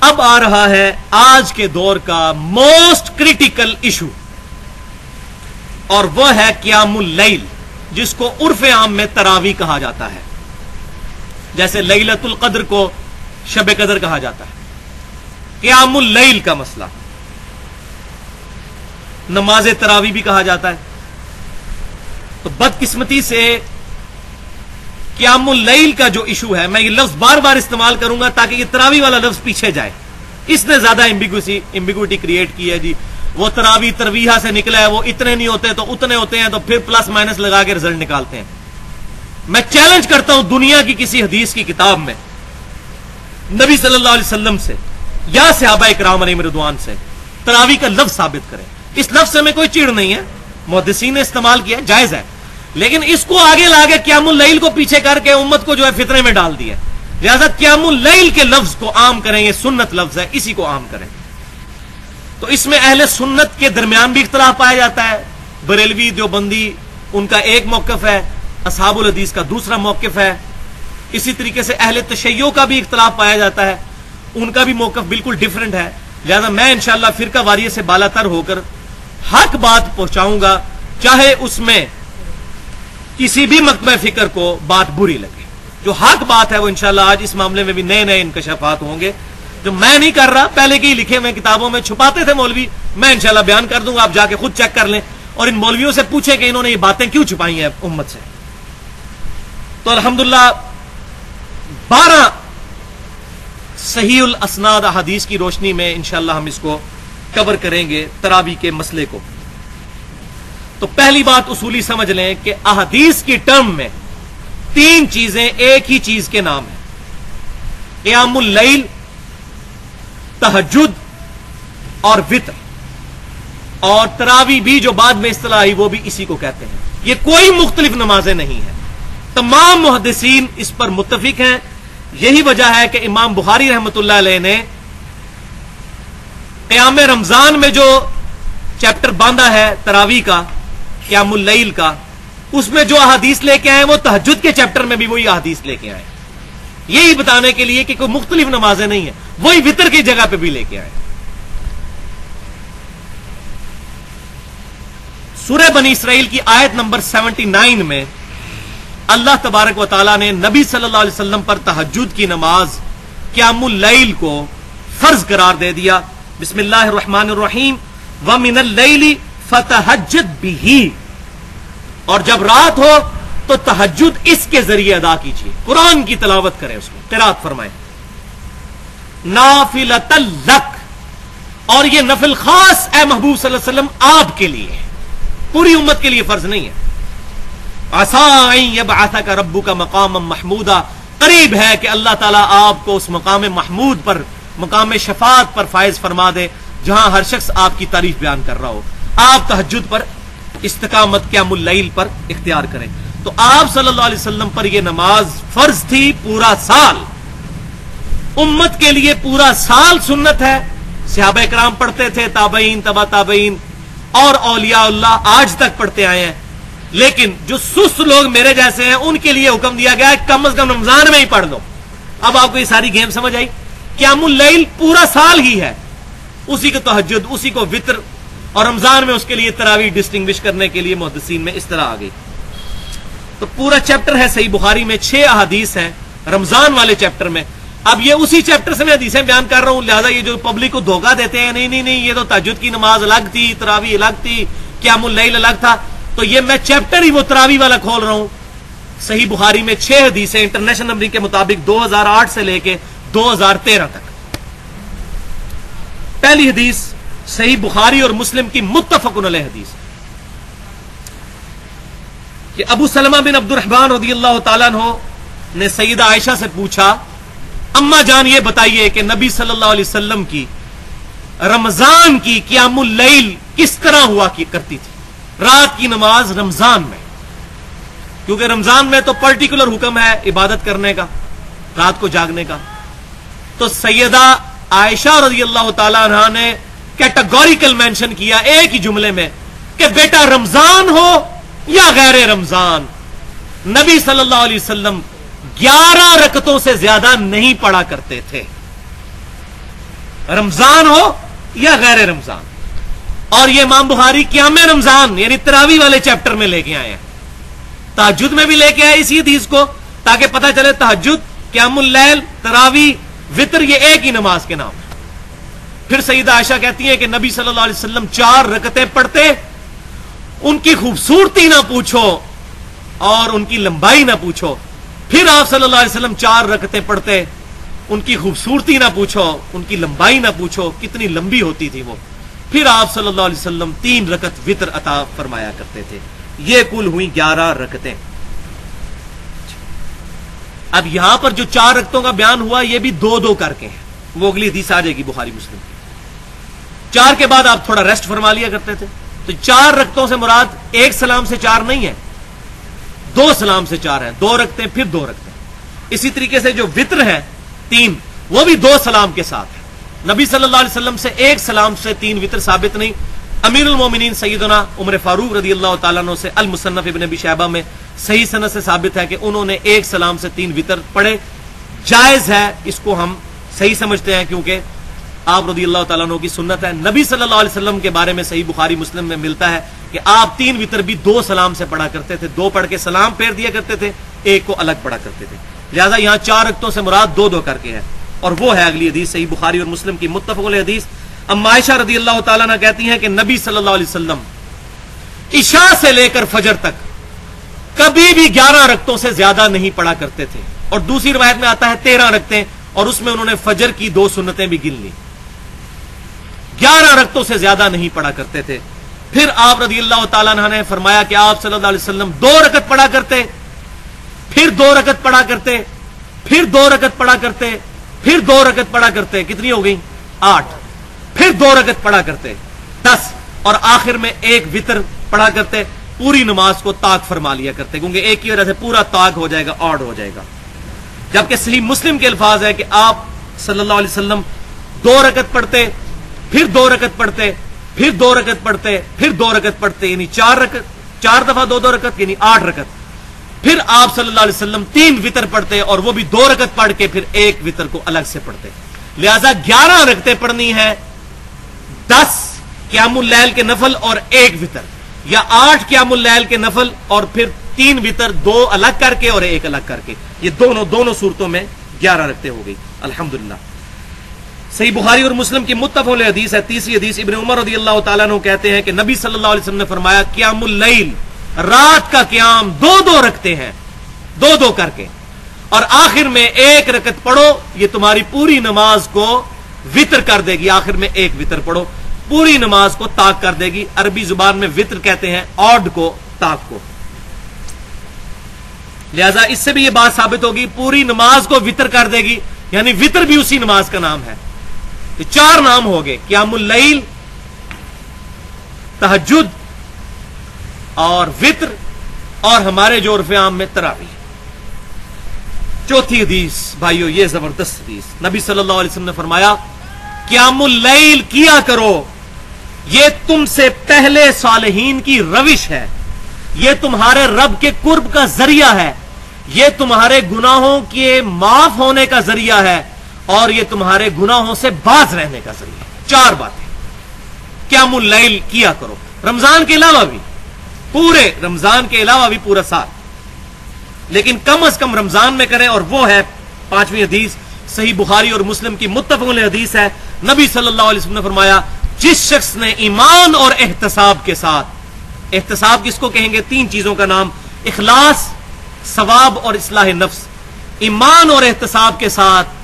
اب آ رہا ہے آج کے دور کا موسٹ کریٹیکل ایشو، اور وہ ہے قیام اللیل، جس کو عرف عام میں تراویح کہا جاتا ہے، جیسے لیلۃ القدر کو شب قدر کہا جاتا ہے۔ قیام اللیل کا مسئلہ نماز تراویح بھی کہا جاتا ہے۔ تو بدقسمتی سے قیام اللیل کا جو ایشو ہے، میں یہ لفظ بار بار استعمال کروں گا تاکہ یہ تراویح والا لفظ پیچھے جائے، اس نے زیادہ ایمبیگوٹی کریٹ کی ہے جی، وہ تراویح ترویحہ سے نکلا ہے، وہ اتنے نہیں ہوتے تو اتنے ہوتے ہیں، تو پھر پلس مائنس لگا کے رزلٹ نکالتے ہیں۔ میں چیلنج کرتا ہوں دنیا کی کسی حدیث کی کتاب میں نبی صلی اللہ علیہ وسلم سے یا صحابہ اکرام علیہم رضوان سے تراویح کا لفظ ثابت کریں۔ اس لفظ سے میں کوئی چیڑ نہیں ہے، محدثین نے استعمال کیا، جائز ہے، لیکن اس کو آگے لا کے قیام اللیل کو پیچھے کر کے امت کو جو ہے فتنے میں ڈال دیا۔ لہذا قیام اللیل کے لفظ کو عام کریں، یہ سنت لفظ ہے، اسی کو عام کریں۔ تو اس میں اہل سنت کے درمیان بھی اختلاف پایا جاتا ہے، بریلوی دیوبندی ان کا ایک موقف ہے، اصحاب الحدیث کا دوسرا موقف ہے، اسی طریقے سے اہل تشیع کا بھی اختلاف پایا جاتا ہے، ان کا بھی موقف بالکل ڈیفرنٹ ہے۔ لہذا میں انشاءاللہ فرقہ واریت سے بالا تر ہو کر حق بات پہنچاؤں گا، چاہے اس میں کسی بھی مکتبہ فکر کو بات بری لگے۔ جو حق بات ہے وہ انشاءاللہ آج اس معاملے میں بھی نئے نئے انکشافات ہوں گے، جو میں نہیں کر رہا، پہلے کے ہی لکھے ہوئے کتابوں میں چھپاتے تھے مولوی، میں انشاءاللہ بیان کر دوں گا، آپ جا کے خود چیک کر لیں اور ان مولویوں سے پوچھیں کہ انہوں نے یہ باتیں کیوں چھپائی ہیں امت سے۔ تو الحمدللہ 12 صحیح الاسناد احادیث کی روشنی میں انشاءاللہ ہم اس کو کور کریں گے تراویح کے مسئلے کو۔ تو پہلی بات اصولی سمجھ لیں کہ احادیث کی ٹرم میں 3 چیزیں ایک ہی چیز کے نام ہیں: قیام اللیل، تہجد اور وتر، اور تراویح بھی جو بعد میں اصطلاح آئی وہ بھی اسی کو کہتے ہیں۔ یہ کوئی مختلف نمازیں نہیں ہیں، تمام محدثین اس پر متفق ہیں۔ یہی وجہ ہے کہ امام بخاری رحمۃ اللہ علیہ نے قیام رمضان میں جو چیپٹر باندھا ہے تراویح کا، قیام اللیل کا، اس میں جو احادیث لے کے آئے وہ تہجد کے چیپٹر میں بھی وہی احادیث لے کے آئے، یہی بتانے کے لیے کہ کوئی مختلف نمازیں نہیں ہیں، وہی وتر کی جگہ پہ بھی لے کے آئے۔ سورہ بنی اسرائیل کی آیت نمبر 79 میں اللہ تبارک و تعالیٰ نے نبی صلی اللہ علیہ وسلم پر تہجد کی نماز قیام اللیل کو فرض قرار دے دیا۔ بسم اللہ الرحمن الرحیم، وَمِنَ اللَّيْلِ فَتَہجد بِهِ، اور جب رات ہو تو تہجد اس کے ذریعے ادا کیجیے، قرآن کی تلاوت کریں، اس کو قرات فرمائیں۔ نافلۃ لک، اور یہ نفل خاص اے محبوب صلی اللہ علیہ وسلم آپ کے لیے ہے، پوری امت کے لیے فرض نہیں ہے۔ عَسَىٰ أَن يَبْعَثَكَ رَبُّكَ مَقَامًا مَحْمُودًا، قریب ہے کہ اللہ تعالیٰ آپ کو اس مقام محمود پر، مقام شفاعت پر فائز فرما دے، جہاں ہر شخص آپ کی تعریف بیان کر رہا ہو۔ آپ تہجد پر استقامت قیام اللیل پر اختیار کریں۔ تو آپ صلی اللہ علیہ وسلم پر یہ نماز فرض تھی پورا سال، امت کے لیے پورا سال سنت ہے۔ صحابہ کرام پڑھتے تھے، تابعین، تبع تابعین اور اولیاء اللہ آج تک پڑھتے آئے ہیں، لیکن جو سست لوگ میرے جیسے ہیں ان کے لیے حکم دیا گیا ہے کم از کم رمضان میں ہی پڑھ لو۔ اب آپ کو یہ ساری گیم سمجھ آئی؟ قیام اللیل پورا سال ہی ہے، اسی کو تہجد، اسی کو وتر، اور رمضان میں اس کے لیے تراویح ڈسٹنگوش کرنے کے لیے محدثین میں اس طرح آ گئی۔ تو پورا چیپٹر ہے صحیح بخاری میں، 6 احادیث ہیں رمضان والے چیپٹر میں۔ اب یہ اسی چیپٹر سے میں حدیثیں بیان کر رہا ہوں، لہذا یہ جو پبلک کو دھوکہ دیتے ہیں نہیں نہیں نہیں یہ تو تہجد کی نماز الگ تھی، تراویح الگ تھی، قیام اللیل الگ تھا، تو یہ میں چیپٹر ہی وہ تراویح والا کھول رہا ہوں۔ صحیح بخاری میں 6 حدیثیں انٹرنیشنل نمبرنگ کے مطابق 2008 سے لے کے 2013 تک۔ پہلی حدیث صحیح بخاری اور مسلم کی متفق علیہ حدیث کہ ابو سلمہ بن عبد الرحمن رضی اللہ تعالیٰ عنہ نے سیدہ عائشہ سے پوچھا، اما جان یہ بتائیے کہ نبی صلی اللہ علیہ وسلم کی رمضان کی قیام اللیل کس طرح ہوا کرتی تھی، رات کی نماز رمضان میں، کیونکہ رمضان میں تو پرٹیکولر حکم ہے عبادت کرنے کا، رات کو جاگنے کا۔ تو سیدہ عائشہ رضی اللہ تعالیٰ عنہ نے کیٹاگوریکل مینشن کیا ایک ہی جملے میں کہ بیٹا رمضان ہو یا غیر رمضان، نبی صلی اللہ علیہ وسلم 11 رکعتوں سے زیادہ نہیں پڑھا کرتے تھے۔ रमजान हो या गैर रमजान। और ये इमाम बुखारी क़याम रमजान यानी तरावी वाले चैप्टर में लेके आए हैं, तहज्जुद में भी लेके आए इसी हदीस को, ताकि पता चले तहज्जुद, क़यामुल लैल, तरावी, वितर ये एक ही नमाज के नाम है। फिर सईदा आयशा कहती हैं कि नबी सल्लल्लाहु अलैहि वसल्लम 4 रकतें पढ़ते, उनकी खूबसूरती ना पूछो और उनकी लंबाई ना पूछो। फिर आप सल्लल्लाहु अलैहि वसल्लम 4 रकतें पढ़ते, उनकी खूबसूरती ना पूछो, उनकी लंबाई ना पूछो, कितनी लंबी होती थी वो। फिर आप सल्लल्लाहु अलैहि वसल्लम 3 रकत वितर अता फरमाया करते थे। ये कुल हुई 11 रकतें। अब यहां पर जो 4 रकतों का बयान हुआ, यह भी 2-2 करके हैं, वो अगली हदीस आ जाएगी बुखारी मुस्लिम की। 4 के बाद आप थोड़ा रेस्ट फरमा लिया करते थे। तो 4 रकतों से मुराद एक सलाम से 4 नहीं है, 2 सलाम से 4 है, 2 रकतें फिर 2 रकतें। इसी तरीके से जो वित्र है 3, वो भी 2 सलाम के साथ है। नबी सल्लल्लाहु अलैहि वसल्लम से 1 सलाम से 3 वित्र साबित नहीं। अमीरुल मोमिनीन सैयदना उमर फारूक रदियल्लाहु ताला अन्हु से अल मुसन्नफ इब्न अबी शैबा में सही सनद से साबित है कि उन्होंने 1 सलाम से 3 वित्र पढ़े। जायज है, इसको हम सही समझते हैं, क्योंकि आप रदियल्लाहु ताला अन्हु की सुन्नत है। नबी सल्लल्लाहु अलैहि वसल्लम के बारे में सही बुखारी मुस्लिम में मिलता है कि आप 3 वितर भी 2 सलाम से पढ़ा करते थे, 2 पढ़ के सलाम फेर दिया करते थे, 1 को अलग पढ़ा करते थे। लिहाजा यहां 4 रकतों से मुराद 2-2 करके है, और वो है अगली हदीस सही बुखारी और मुस्लिम की मुत्तफ़क़ अलैह हदीस। अम्मा आयशा रदियल्लाहु ताला अन्हा कहती हैं कि नबी सल्लल्लाहु अलैहि वसल्लम इशा से लेकर फजर तक कभी भी 11 रकतों से ज्यादा नहीं पढ़ा करते थे। और दूसरी रिवायत में आता है 13 रकतें, और उसमें उन्होंने फजर की 2 सुन्नतें भी गिन ली। 11 रकतों से ज्यादा नहीं पढ़ा करते थे। फिर आप रदियल्लाहु ताला अन्हा ने फरमाया कि आप सल्लल्लाहु अलैहि वसल्लम 2 रकत पढ़ा करते, फिर 2 रकत पढ़ा करते, फिर 2 रकत पढ़ा करते, फिर 2 रकत पढ़ा करते। कितनी हो गई? 8। फिर 2 रकत पढ़ा करते, 10, और आखिर में 1 वितर पढ़ा करते। पूरी नमाज को ताक फरमा लिया करते, क्योंकि एक की वजह से पूरा ताक हो जाएगा, ऑड हो जाएगा। जबकि सही मुस्लिम के अल्फाज है कि आप सल्लल्लाहु अलैहि वसल्लम 2 रकत पढ़ते, फिर 2 रकत पढ़ते, फिर 2 रकत पढ़ते, फिर 2 रकत पढ़ते, यानी 4 रकत, 4 दफा 2-2 रकत, यानी 8 रकत। फिर आप सल्लल्लाहु अलैहि वसल्लम 3 वितर पढ़ते, और वो भी 2 रकत पढ़ के फिर 1 वितर को अलग से पढ़ते। लिहाजा 11 रकतें पढ़नी है, 10 क़यामुल लैल के नफल और 1 वितर, या 8 क़यामुल लैल के नफल और फिर 3 वितर, 2 अलग करके और 1 अलग करके। ये दोनों सूरतों में 11 रकतें हो गई। अल्हम्दुलिल्लाह। सही बुखारी और मुस्लिम की मुत्तफ़क़ अलैह हदीस है। तीसरी हदीस इब्न उमर रदियल्लाहु ताला अन्हु कहते हैं कि नबी सल्लल्लाहु अलैहि वसल्लम ने फरमाया, क़यामुल लैल, रात का क़याम 2-2 रखते हैं, 2-2 करके, और आखिर में 1 रकत पढ़ो, ये तुम्हारी पूरी नमाज को वितर कर देगी। आखिर में 1 वितर पढ़ो, पूरी नमाज को ताक कर देगी। अरबी जुबान में वितर कहते हैं ऑड को, ताक को। लिहाजा इससे भी यह बात साबित होगी, पूरी नमाज को वितर कर देगी, यानी वितर भी उसी नमाज का नाम है। तो 4 नाम हो गए, क़यामुल लैल, तहज्जुद और वितर, और हमारे जो उर्फ़ आम में तरावी। चौथी हदीस भाइयों, ये जबरदस्त हदीस। नबी सल्लल्लाहु अलैहि वसल्लम ने फरमाया, क़यामुल लैल किया करो, ये तुमसे पहले सालिहीन की रविश है, ये तुम्हारे रब के कुर्ब का जरिया है, ये तुम्हारे गुनाहों के माफ होने का जरिया है, और ये तुम्हारे गुनाहों से बाज रहने का जरिया है। 4 बातें क़यामुल लैल किया करो, रमजान के अलावा भी, पूरे रमजान के अलावा भी पूरा साल, लेकिन कम अज कम रमजान में करें। और वो है 5वीं हदीस, सही बुखारी और मुस्लिम की मुत्तफ़क़ अलैह हदीस है। नबी सल्लल्लाहु अलैहि वसल्लम ने फरमाया, जिस शख्स ने ईमान और एहतसाब के साथ, एहतसाब किसको कहेंगे? 3 चीजों का नाम, इखलास, सवाब और इस्लाह नफ्स। ईमान और एहतसाब के साथ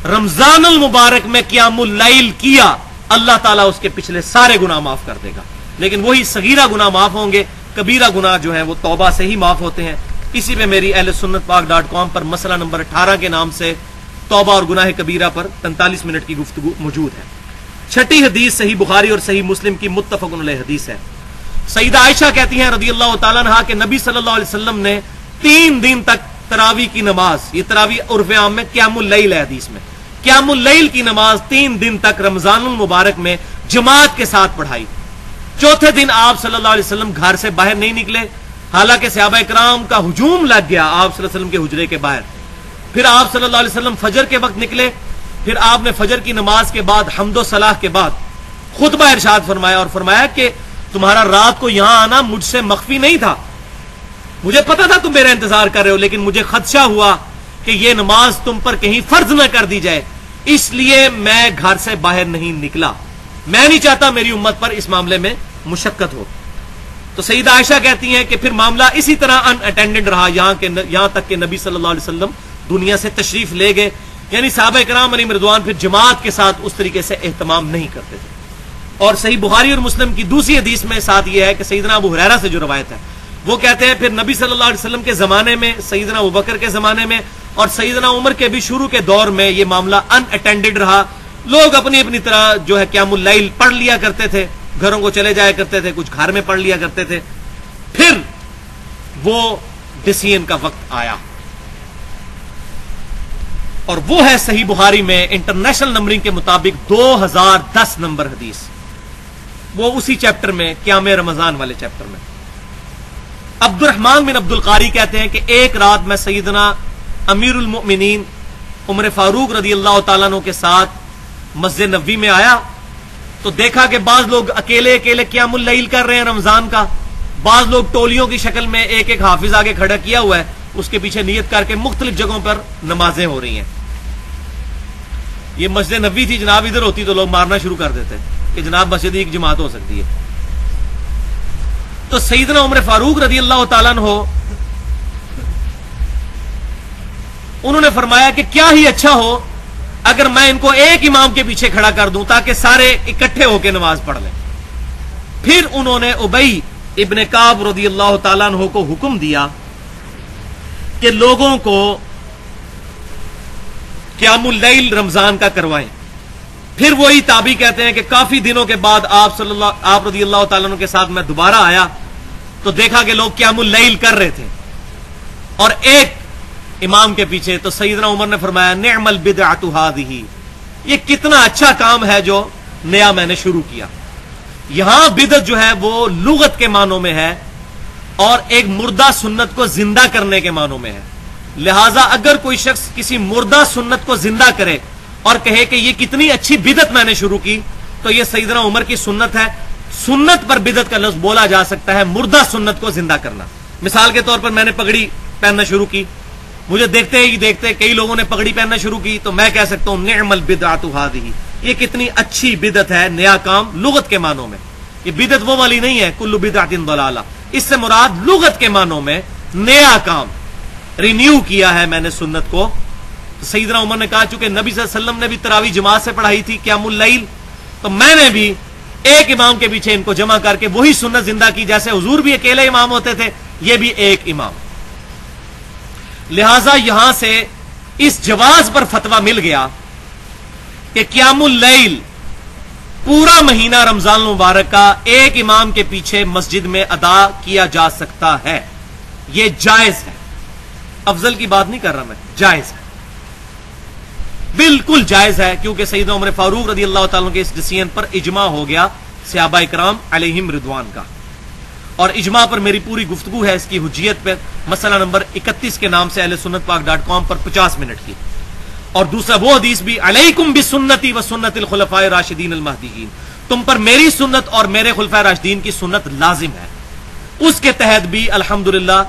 रमजानुल मुबारक में क़यामुल लैल किया, अल्लाह ताला उसके पिछले सारे गुनाह माफ कर देगा। लेकिन वही सगीरा गुनाह माफ होंगे, कबीरा गुनाह जो है वो तौबा से ही माफ होते हैं। इसी में मेरी ahlesunnatpak.com पर मसला नंबर 18 के नाम से तौबा और गुनाह कबीरा पर 45 मिनट की गुफ्तगू मौजूद है। 6ठी हदीस सही बुखारी और सही मुस्लिम की मुत्तफ़क़ अलैह हदीस है। सईदा आयशा कहती हैं रदियल्लाहु ताला अन्हा कि नबी सल्लल्लाहु अलैहि वसल्लम ने 3 दिन तक तरावी की नमाज, ये तरावी उर्फ़ आम में क़यामुल लैल है हदीस में, क़यामुल लैल की नमाज 3 दिन तक रमजानुल मुबारक में जमात के साथ पढ़ाई। चौथे दिन आप सल्लल्लाहु अलैहि वसल्लम घर से बाहर नहीं निकले, हालांकि सहाबा इकराम का हुजूम लग गया आप सल्लल्लाहु अलैहि वसल्लम के हुजरे के बाहर। फिर आप सल्लल्लाहु अलैहि वसल्लम फजर के वक्त निकले, پھر آپ نے فجر کی نماز کے بعد حمد و صلاح کے بعد خطبہ ارشاد فرمایا اور فرمایا کہ تمہارا رات کو یہاں آنا مجھ سے مخفی نہیں تھا، مجھے پتا تھا تم میرا انتظار کر رہے ہو، لیکن مجھے خدشہ ہوا کہ یہ نماز تم پر کہیں فرض نہ کر دی جائے، اس لیے میں گھر سے باہر نہیں نکلا، میں نہیں چاہتا میری امت پر اس معاملے میں مشقت ہو۔ تو سیدہ عائشہ کہتی ہیں کہ پھر معاملہ اسی طرح ان اٹینڈنٹ رہا یہاں تک کہ نبی صلی اللہ علیہ وسلم دنیا سے تشریف لے گئے، یعنی صحابہ کرام علیہم رضوان پھر جماعت کے ساتھ اس طریقے سے اہتمام نہیں کرتے تھے۔ اور صحیح بخاری اور مسلم کی دوسری حدیث میں ساتھ یہ ہے کہ سیدنا ابو ہریرہ سے جو روایت ہے وہ کہتے ہیں پھر نبی صلی اللہ علیہ وسلم کے زمانے میں، سیدنا ابوبکر کے زمانے میں اور سیدنا عمر کے بھی شروع کے دور میں یہ معاملہ ان اٹینڈڈ رہا، لوگ اپنی اپنی طرح جو ہے قیام اللیل پڑھ لیا کرتے تھے، گھروں کو چلے جایا کرتے تھے، کچھ گھر میں پڑھ لیا کرتے تھے۔ پھر وہ ڈسیزن کا وقت آیا اور وہ ہے صحیح بخاری میں انٹرنیشنل نمبرنگ کے مطابق 2010 نمبر حدیث، وہ اسی چیپٹر میں قیام رمضان والے چیپٹر میں۔ عبد الرحمن بن عبد القاری کہتے ہیں کہ ایک رات میں سیدنا امیر المؤمنین عمر فاروق رضی اللہ تعالیٰ عنہ کے ساتھ مسجد نبوی میں آیا تو دیکھا کہ بعض لوگ اکیلے اکیلے قیام اللیل کر رہے ہیں رمضان کا، بعض لوگ ٹولیوں کی شکل میں ایک ایک حافظ آگے کھڑا کیا ہوا ہے، اس کے پیچھے نیت کر کے مختلف جگہوں پر نمازیں ہو رہی ہیں۔ یہ مسجد نبوی تھی جناب، ادھر ہوتی تو لوگ مارنا شروع کر دیتے کہ جناب مسجد ایک جماعت ہو سکتی ہے۔ تو سیدنا عمر فاروق رضی اللہ تعالیٰ عنہ انہوں نے فرمایا کہ کیا ہی اچھا ہو اگر میں ان کو ایک امام کے پیچھے کھڑا کر دوں تاکہ سارے اکٹھے ہو کے نماز پڑھ لیں۔ پھر انہوں نے ابی ابن کعب رضی اللہ تعالیٰ عنہ کو حکم دیا کہ لوگوں کو قیام اللیل رمضان کا کروائیں۔ پھر وہی تابعی کہتے ہیں کہ کافی دنوں کے بعد آپ رضی اللہ تعالیٰ عنہ کے ساتھ میں دوبارہ آیا تو دیکھا کہ لوگ قیام اللیل کر رہے تھے اور ایک امام کے پیچھے، تو سیدنا عمر نے فرمایا نعم البدعۃ ھذہ، یہ کتنا اچھا کام ہے جو نیا میں نے شروع کیا۔ یہاں بدعت جو ہے وہ لغت کے معنوں میں ہے اور ایک مردہ سنت کو زندہ کرنے کے معنوں میں ہے، لہذا اگر کوئی شخص کسی مردہ سنت کو زندہ کرے اور کہے کہ یہ کتنی اچھی بدعت میں نے شروع کی، تو یہ سیدنا عمر کی سنت ہے۔ سنت پر بدعت کا لفظ بولا جا سکتا ہے، مردہ سنت کو زندہ کرنا۔ مثال کے طور پر میں نے پگڑی پہننا شروع کی، مجھے دیکھتے ہی دیکھتے کئی لوگوں نے پگڑی پہننا شروع کی، تو میں کہہ سکتا ہوں نعم البدعۃ ھذہ، یہ کتنی اچھی بدعت ہے، نیا کام لغت کے معنوں میں۔ یہ بدعت وہ والی نہیں ہے کل بدعۃ ضلالہ، اس سے مراد لغت کے معنوں میں نیا کام، رینیو کیا ہے میں نے سنت کو۔ سیدنا عمر نے کہا چونکہ نبی صلی اللہ علیہ وسلم نے بھی تراویح جماعت سے پڑھائی تھی قیام اللیل، تو میں نے بھی ایک امام کے پیچھے ان کو جمع کر کے وہی سنت زندہ کی، جیسے حضور بھی اکیلے امام ہوتے تھے، یہ بھی ایک امام۔ لہذا یہاں سے اس جواز پر فتویٰ مل گیا کہ قیام اللیل پورا مہینہ رمضان المبارک کا ایک امام کے پیچھے مسجد میں ادا کیا جا سکتا ہے، یہ جائز ہے، افضل کی بات نہیں کر رہا میں، جائز ہے، بالکل جائز ہے، کیونکہ سیدنا عمر فاروق رضی اللہ تعالیٰ کے اس ڈسیزن پر اجماع ہو گیا صحابہ کرام علیہم رضوان کا، اور اجماع پر میری پوری گفتگو ہے اس کی حجیت پہ، مسئلہ نمبر 31 کے نام سے اہل سنت پاک .com پر 50 منٹ کی۔ اور دوسرا وہ حدیث بھی علیکم بسنتی و سنت الخلفاء الراشدین المہدیین، تم پر میری سنت اور میرے خلفاء راشدین کی سنت لازم ہے۔ اس کے تحت بھی الحمدللہ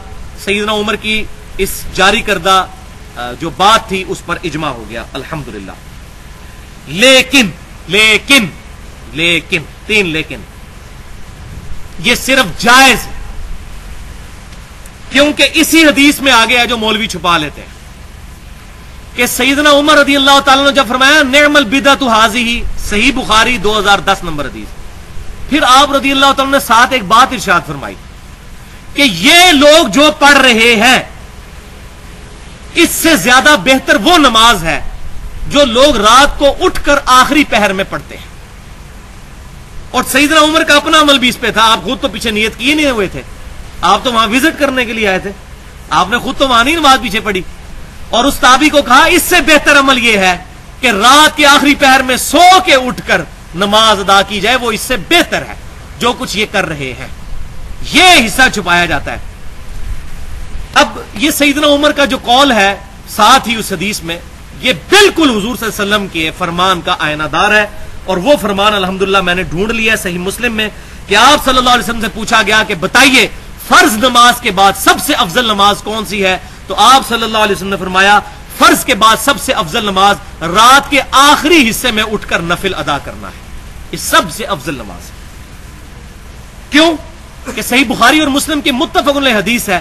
سیدنا عمر کی اس جاری کردہ جو بات تھی اس پر اجماع ہو گیا الحمدللہ۔ لیکن لیکن لیکن تین لیکن، یہ صرف جائز ہے کیونکہ اسی حدیث میں آگے ہے جو مولوی چھپا لیتے ہیں کہ سیدنا عمر رضی اللہ تعالیٰ نے جب فرمایا نعم البدعۃ ھذہ، صحیح بخاری 2010 نمبر حدیث، پھر آپ رضی اللہ تعالیٰ نے ساتھ ایک بات ارشاد فرمائی کہ یہ لوگ جو پڑھ رہے ہیں اس سے زیادہ بہتر وہ نماز ہے جو لوگ رات کو اٹھ کر آخری پہر میں پڑھتے ہیں۔ اور سیدنا عمر کا اپنا عمل بھی اس پہ تھا، آپ خود تو پیچھے نیت کیے نہیں ہوئے تھے، آپ تو وہاں وزٹ کرنے کے لیے آئے تھے، آپ نے خود تو وہاں نہیں نماز پیچھے پڑھی، اور اس تابعی کو کہا اس سے بہتر عمل یہ ہے کہ رات کے آخری پہر میں سو کے اٹھ کر نماز ادا کی جائے، وہ اس سے بہتر ہے جو کچھ یہ کر رہے ہیں۔ یہ حصہ چھپایا جاتا ہے۔ اب یہ سیدنا عمر کا جو قول ہے ساتھ ہی اس حدیث میں یہ بالکل حضور صلی اللہ علیہ وسلم کے فرمان کا آئینہ دار ہے. اور وہ فرمان الحمدللہ میں نے ڈھونڈ لیا صحیح مسلم میں کہ آپ صلی اللہ علیہ وسلم سے پوچھا گیا کہ بتائیے فرض نماز کے بعد سب سے افضل نماز کون سی ہے؟ تو آپ صلی اللہ علیہ وسلم نے فرمایا فرض کے بعد سب سے افضل نماز رات کے آخری حصے میں اٹھ کر نفل ادا کرنا ہے. یہ سب سے افضل نماز ہے. کیوں؟ کہ صحیح بخاری اور مسلم کی متفق علیہ حدیث ہے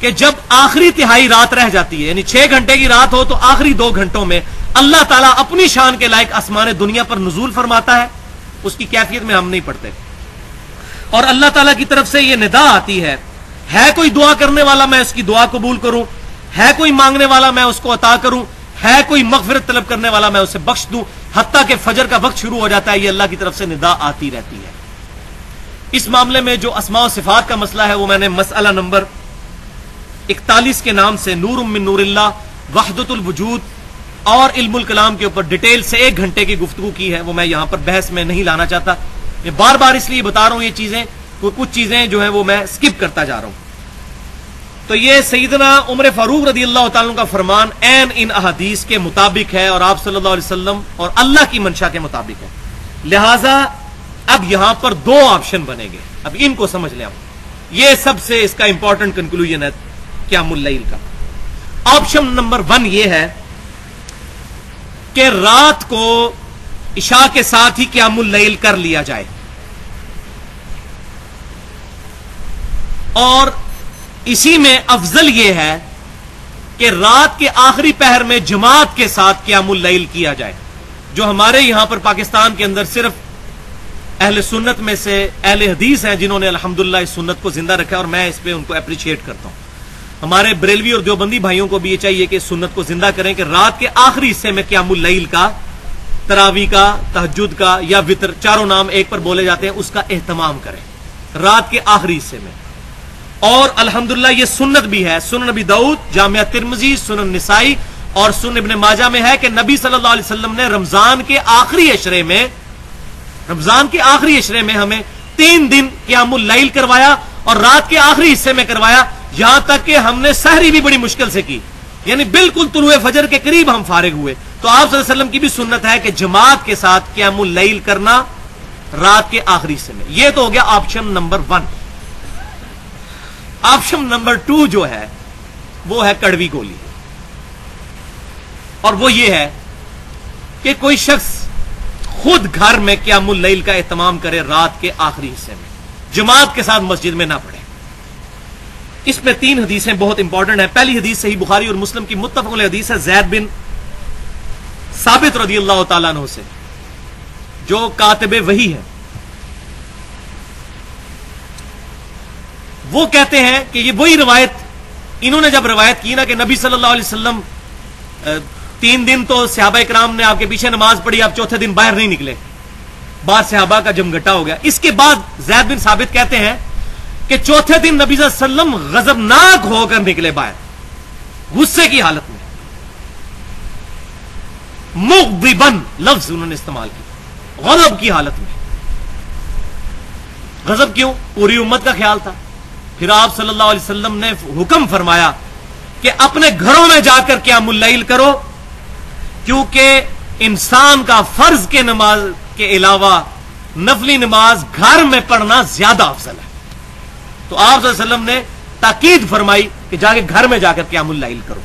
کہ جب آخری تہائی رات رہ جاتی ہے، یعنی 6 گھنٹے کی رات ہو تو آخری 2 گھنٹوں میں اللہ تعالیٰ اپنی شان کے لائق آسمان دنیا پر نزول فرماتا ہے. اس کی کیفیت میں ہم نہیں پڑھتے، اور اللہ تعالیٰ کی طرف سے یہ ندا آتی ہے کوئی دعا کرنے والا میں اس کی دعا قبول کروں، ہے کوئی مانگنے والا میں اس کو عطا کروں، ہے کوئی مغفرت طلب کرنے والا میں اسے بخش دوں، حتیٰ کہ فجر کا وقت شروع ہو جاتا ہے. یہ اللہ کی طرف سے ندا آتی رہتی ہے. اس معاملے میں جو اسماء و صفات کا مسئلہ ہے وہ میں نے مسئلہ نمبر 41 کے نام سے نور من نور اللہ، وحدت الوجود اور علم الکلام کے اوپر ڈیٹیل سے 1 گھنٹے کی گفتگو کی ہے. وہ میں یہاں پر بحث میں نہیں لانا چاہتا. میں بار بار اس لیے بتا رہا ہوں یہ چیزیں، کچھ چیزیں جو ہیں وہ میں سکپ کرتا جا رہا ہوں. تو یہ سیدنا عمر فاروق رضی اللہ تعالیٰ کا فرمان عین ان احادیث کے مطابق ہے اور آپ صلی اللہ علیہ وسلم اور اللہ کی منشا کے مطابق ہے. لہذا اب یہاں پر 2 آپشن بنے گے. اب ان کو سمجھ لیں. یہ سب سے اس کا امپورٹنٹ کنکلوژن ہے قیام اللیل کا. آپشن نمبر 1 یہ ہے کہ رات کو عشاء کے ساتھ ہی قیام اللیل کر لیا جائے، اور اسی میں افضل یہ ہے کہ رات کے آخری پہر میں جماعت کے ساتھ قیام اللیل کیا جائے. جو ہمارے یہاں پر پاکستان کے اندر صرف اہل سنت میں سے اہل حدیث ہیں جنہوں نے الحمدللہ اس سنت کو زندہ رکھا، اور میں اس پہ ان کو اپریشیٹ کرتا ہوں. ہمارے بریلوی اور دیوبندی بھائیوں کو بھی یہ چاہیے کہ اس سنت کو زندہ کریں کہ رات کے آخری حصے میں قیام اللیل کا، تراویح کا، تہجد کا یا وتر، چاروں نام ایک پر بولے جاتے ہیں، اس کا اہتمام کریں رات کے آخری حصے میں. اور الحمدللہ یہ سنت بھی ہے. سنن نبی داؤد، جامعہ ترمذی، سنن نسائی اور سنن ابن ماجہ میں ہے کہ نبی صلی اللہ علیہ وسلم نے رمضان کے آخری عشرے میں ہمیں 3 دن قیام اللیل کروایا اور رات کے آخری حصے میں کروایا، یہاں تک کہ ہم نے سحری بھی بڑی مشکل سے کی، یعنی بالکل طلوع فجر کے قریب ہم فارغ ہوئے. تو آپ صلی اللہ علیہ وسلم کی بھی سنت ہے کہ جماعت کے ساتھ قیام اللیل کرنا رات کے آخری حصے میں. یہ تو ہو گیا آپشن نمبر 1. آپشن نمبر 2 جو ہے وہ ہے کڑوی گولی، اور وہ یہ ہے کہ کوئی شخص خود گھر میں قیام اللیل کا اہتمام کرے رات کے آخری حصے میں، جماعت کے ساتھ مسجد میں نہ پڑھے. اس میں 3 حدیثیں بہت امپورٹنٹ ہیں. پہلی حدیث صحیح بخاری اور مسلم کی متفق علیہ حدیث ہے زید بن ثابت رضی اللہ تعالیٰ عنہ سے، جو کاتب وحی ہے. وہ کہتے ہیں کہ یہ وہی روایت انہوں نے جب روایت کی نا کہ نبی صلی اللہ علیہ وسلم 3 دن تو صحابہ کرام نے آپ کے پیچھے نماز پڑھی، آپ چوتھے دن باہر نہیں نکلے، بعد صحابہ کا جمگٹا ہو گیا. اس کے بعد زید بن ثابت کہتے ہیں کہ چوتھے دن نبی صلی اللہ علیہ وسلم غضبناک ہو کر نکلے باہر، غصے کی حالت میں، مغضبن لفظ انہوں نے استعمال کیا، غضب کی حالت میں. غضب کیوں؟ پوری امت کا خیال تھا. پھر آپ صلی اللہ علیہ وسلم نے حکم فرمایا کہ اپنے گھروں میں جا کر قیام اللیل کرو، کیونکہ انسان کا فرض کے نماز کے علاوہ نفلی نماز گھر میں پڑھنا زیادہ افضل ہے. تو آپ صلی اللہ علیہ وسلم نے تاکید فرمائی کہ جا کے گھر میں جا کر قیام اللیل کرو.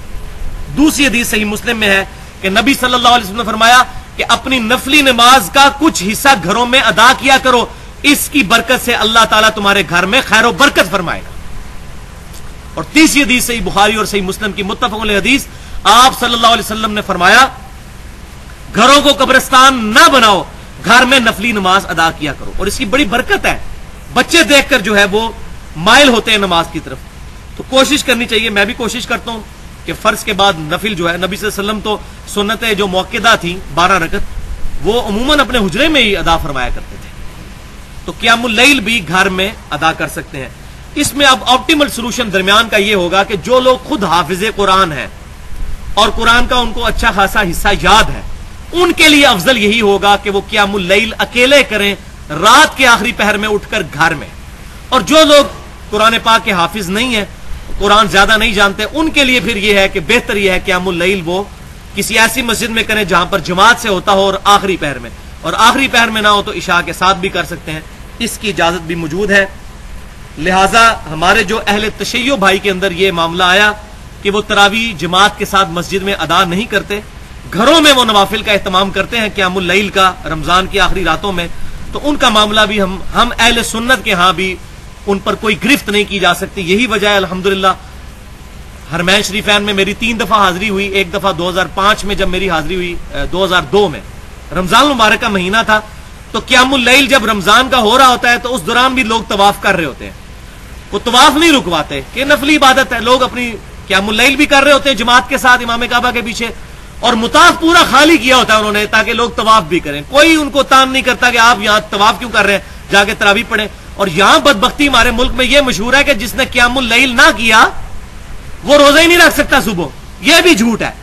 دوسری حدیث صحیح مسلم میں ہے کہ نبی صلی اللہ علیہ وسلم نے فرمایا کہ اپنی نفلی نماز کا کچھ حصہ گھروں میں ادا کیا کرو، اس کی برکت سے اللہ تعالیٰ تمہارے گھر میں خیر و برکت فرمائے گا. اور تیسری حدیث صحیح بخاری اور صحیح مسلم کی متفق علیہ حدیث، آپ صلی اللہ علیہ وسلم نے فرمایا گھروں کو قبرستان نہ بناؤ، گھر میں نفلی نماز ادا کیا کرو. اور اس کی بڑی برکت ہے، بچے دیکھ کر جو ہے وہ مائل ہوتے ہیں نماز کی طرف. تو کوشش کرنی چاہیے، میں بھی کوشش کرتا ہوں کہ فرض کے بعد نفل جو ہے، نبی صلی اللہ علیہ وسلم تو سنتیں جو موقدہ تھیں 12 رکعت وہ عموماً اپنے حجرے میں ہی ادا فرمایا کرتے تھے. تو قیام اللیل بھی گھر میں ادا کر سکتے ہیں. اس میں اب آپٹیمل سولوشن درمیان کا یہ ہوگا کہ جو لوگ خود حافظ قرآن ہیں اور قرآن کا ان کو اچھا خاصا حصہ یاد ہے، ان کے لیے افضل یہی ہوگا کہ وہ قیام اللیل اکیلے کریں رات کے آخری پہر میں اٹھ کر گھر میں. اور جو لوگ قرآن پاک کے حافظ نہیں ہیں، قرآن زیادہ نہیں جانتے، ان کے لیے پھر یہ ہے کہ بہتر یہ ہے قیام اللیل وہ किसी ऐसी मस्जिद में करें जहां पर जमात से होता हो और आखिरी पहर में, और आखिरी पहर में ना हो तो इशा के साथ भी कर सकते हैं, इसकी इजाजत भी मौजूद है। लिहाजा हमारे जो अहले तशय्यो भाई के अंदर यह मामला आया कि वो तरावी जमात के साथ मस्जिद में अदा नहीं करते, घरों में वो नवाफिल का एहतमाम करते हैं क़ियामुल लैल का रमजान की आखिरी रातों में, तो उनका मामला भी हम अहले सुन्नत के यहां भी उन पर कोई गिरफ्त नहीं की जा सकती। यही वजह है अल्हम्दुलिल्लाह हरमैन शरीफैन में मेरी 3 दफा हाजिरी हुई। एक दफा 2005 में जब मेरी हाजिरी हुई, 2002 में रमजान मुबारक का महीना था, तो क़ियामुल लैल जब रमजान का हो रहा होता है तो उस दौरान भी लोग तवाफ कर रहे होते हैं। वो तवाफ नहीं रुकवाते कि नफली इबादत है, लोग अपनी क़ियामुल लैल भी कर रहे होते हैं जमात के साथ इमाम काबा के पीछे, और मुताफ पूरा खाली किया होता है उन्होंने ताकि लोग तवाफ भी करें। कोई उनको तान नहीं करता कि आप यहां तवाफ क्यों कर रहे हैं, जाके तरावी पढ़ें। और यहां बदबख्ती हमारे मुल्क में यह मशहूर है कि जिसने क़ियामुल लैल ना किया वो रोजा ही नहीं रख सकता सुबह। यह भी झूठ है,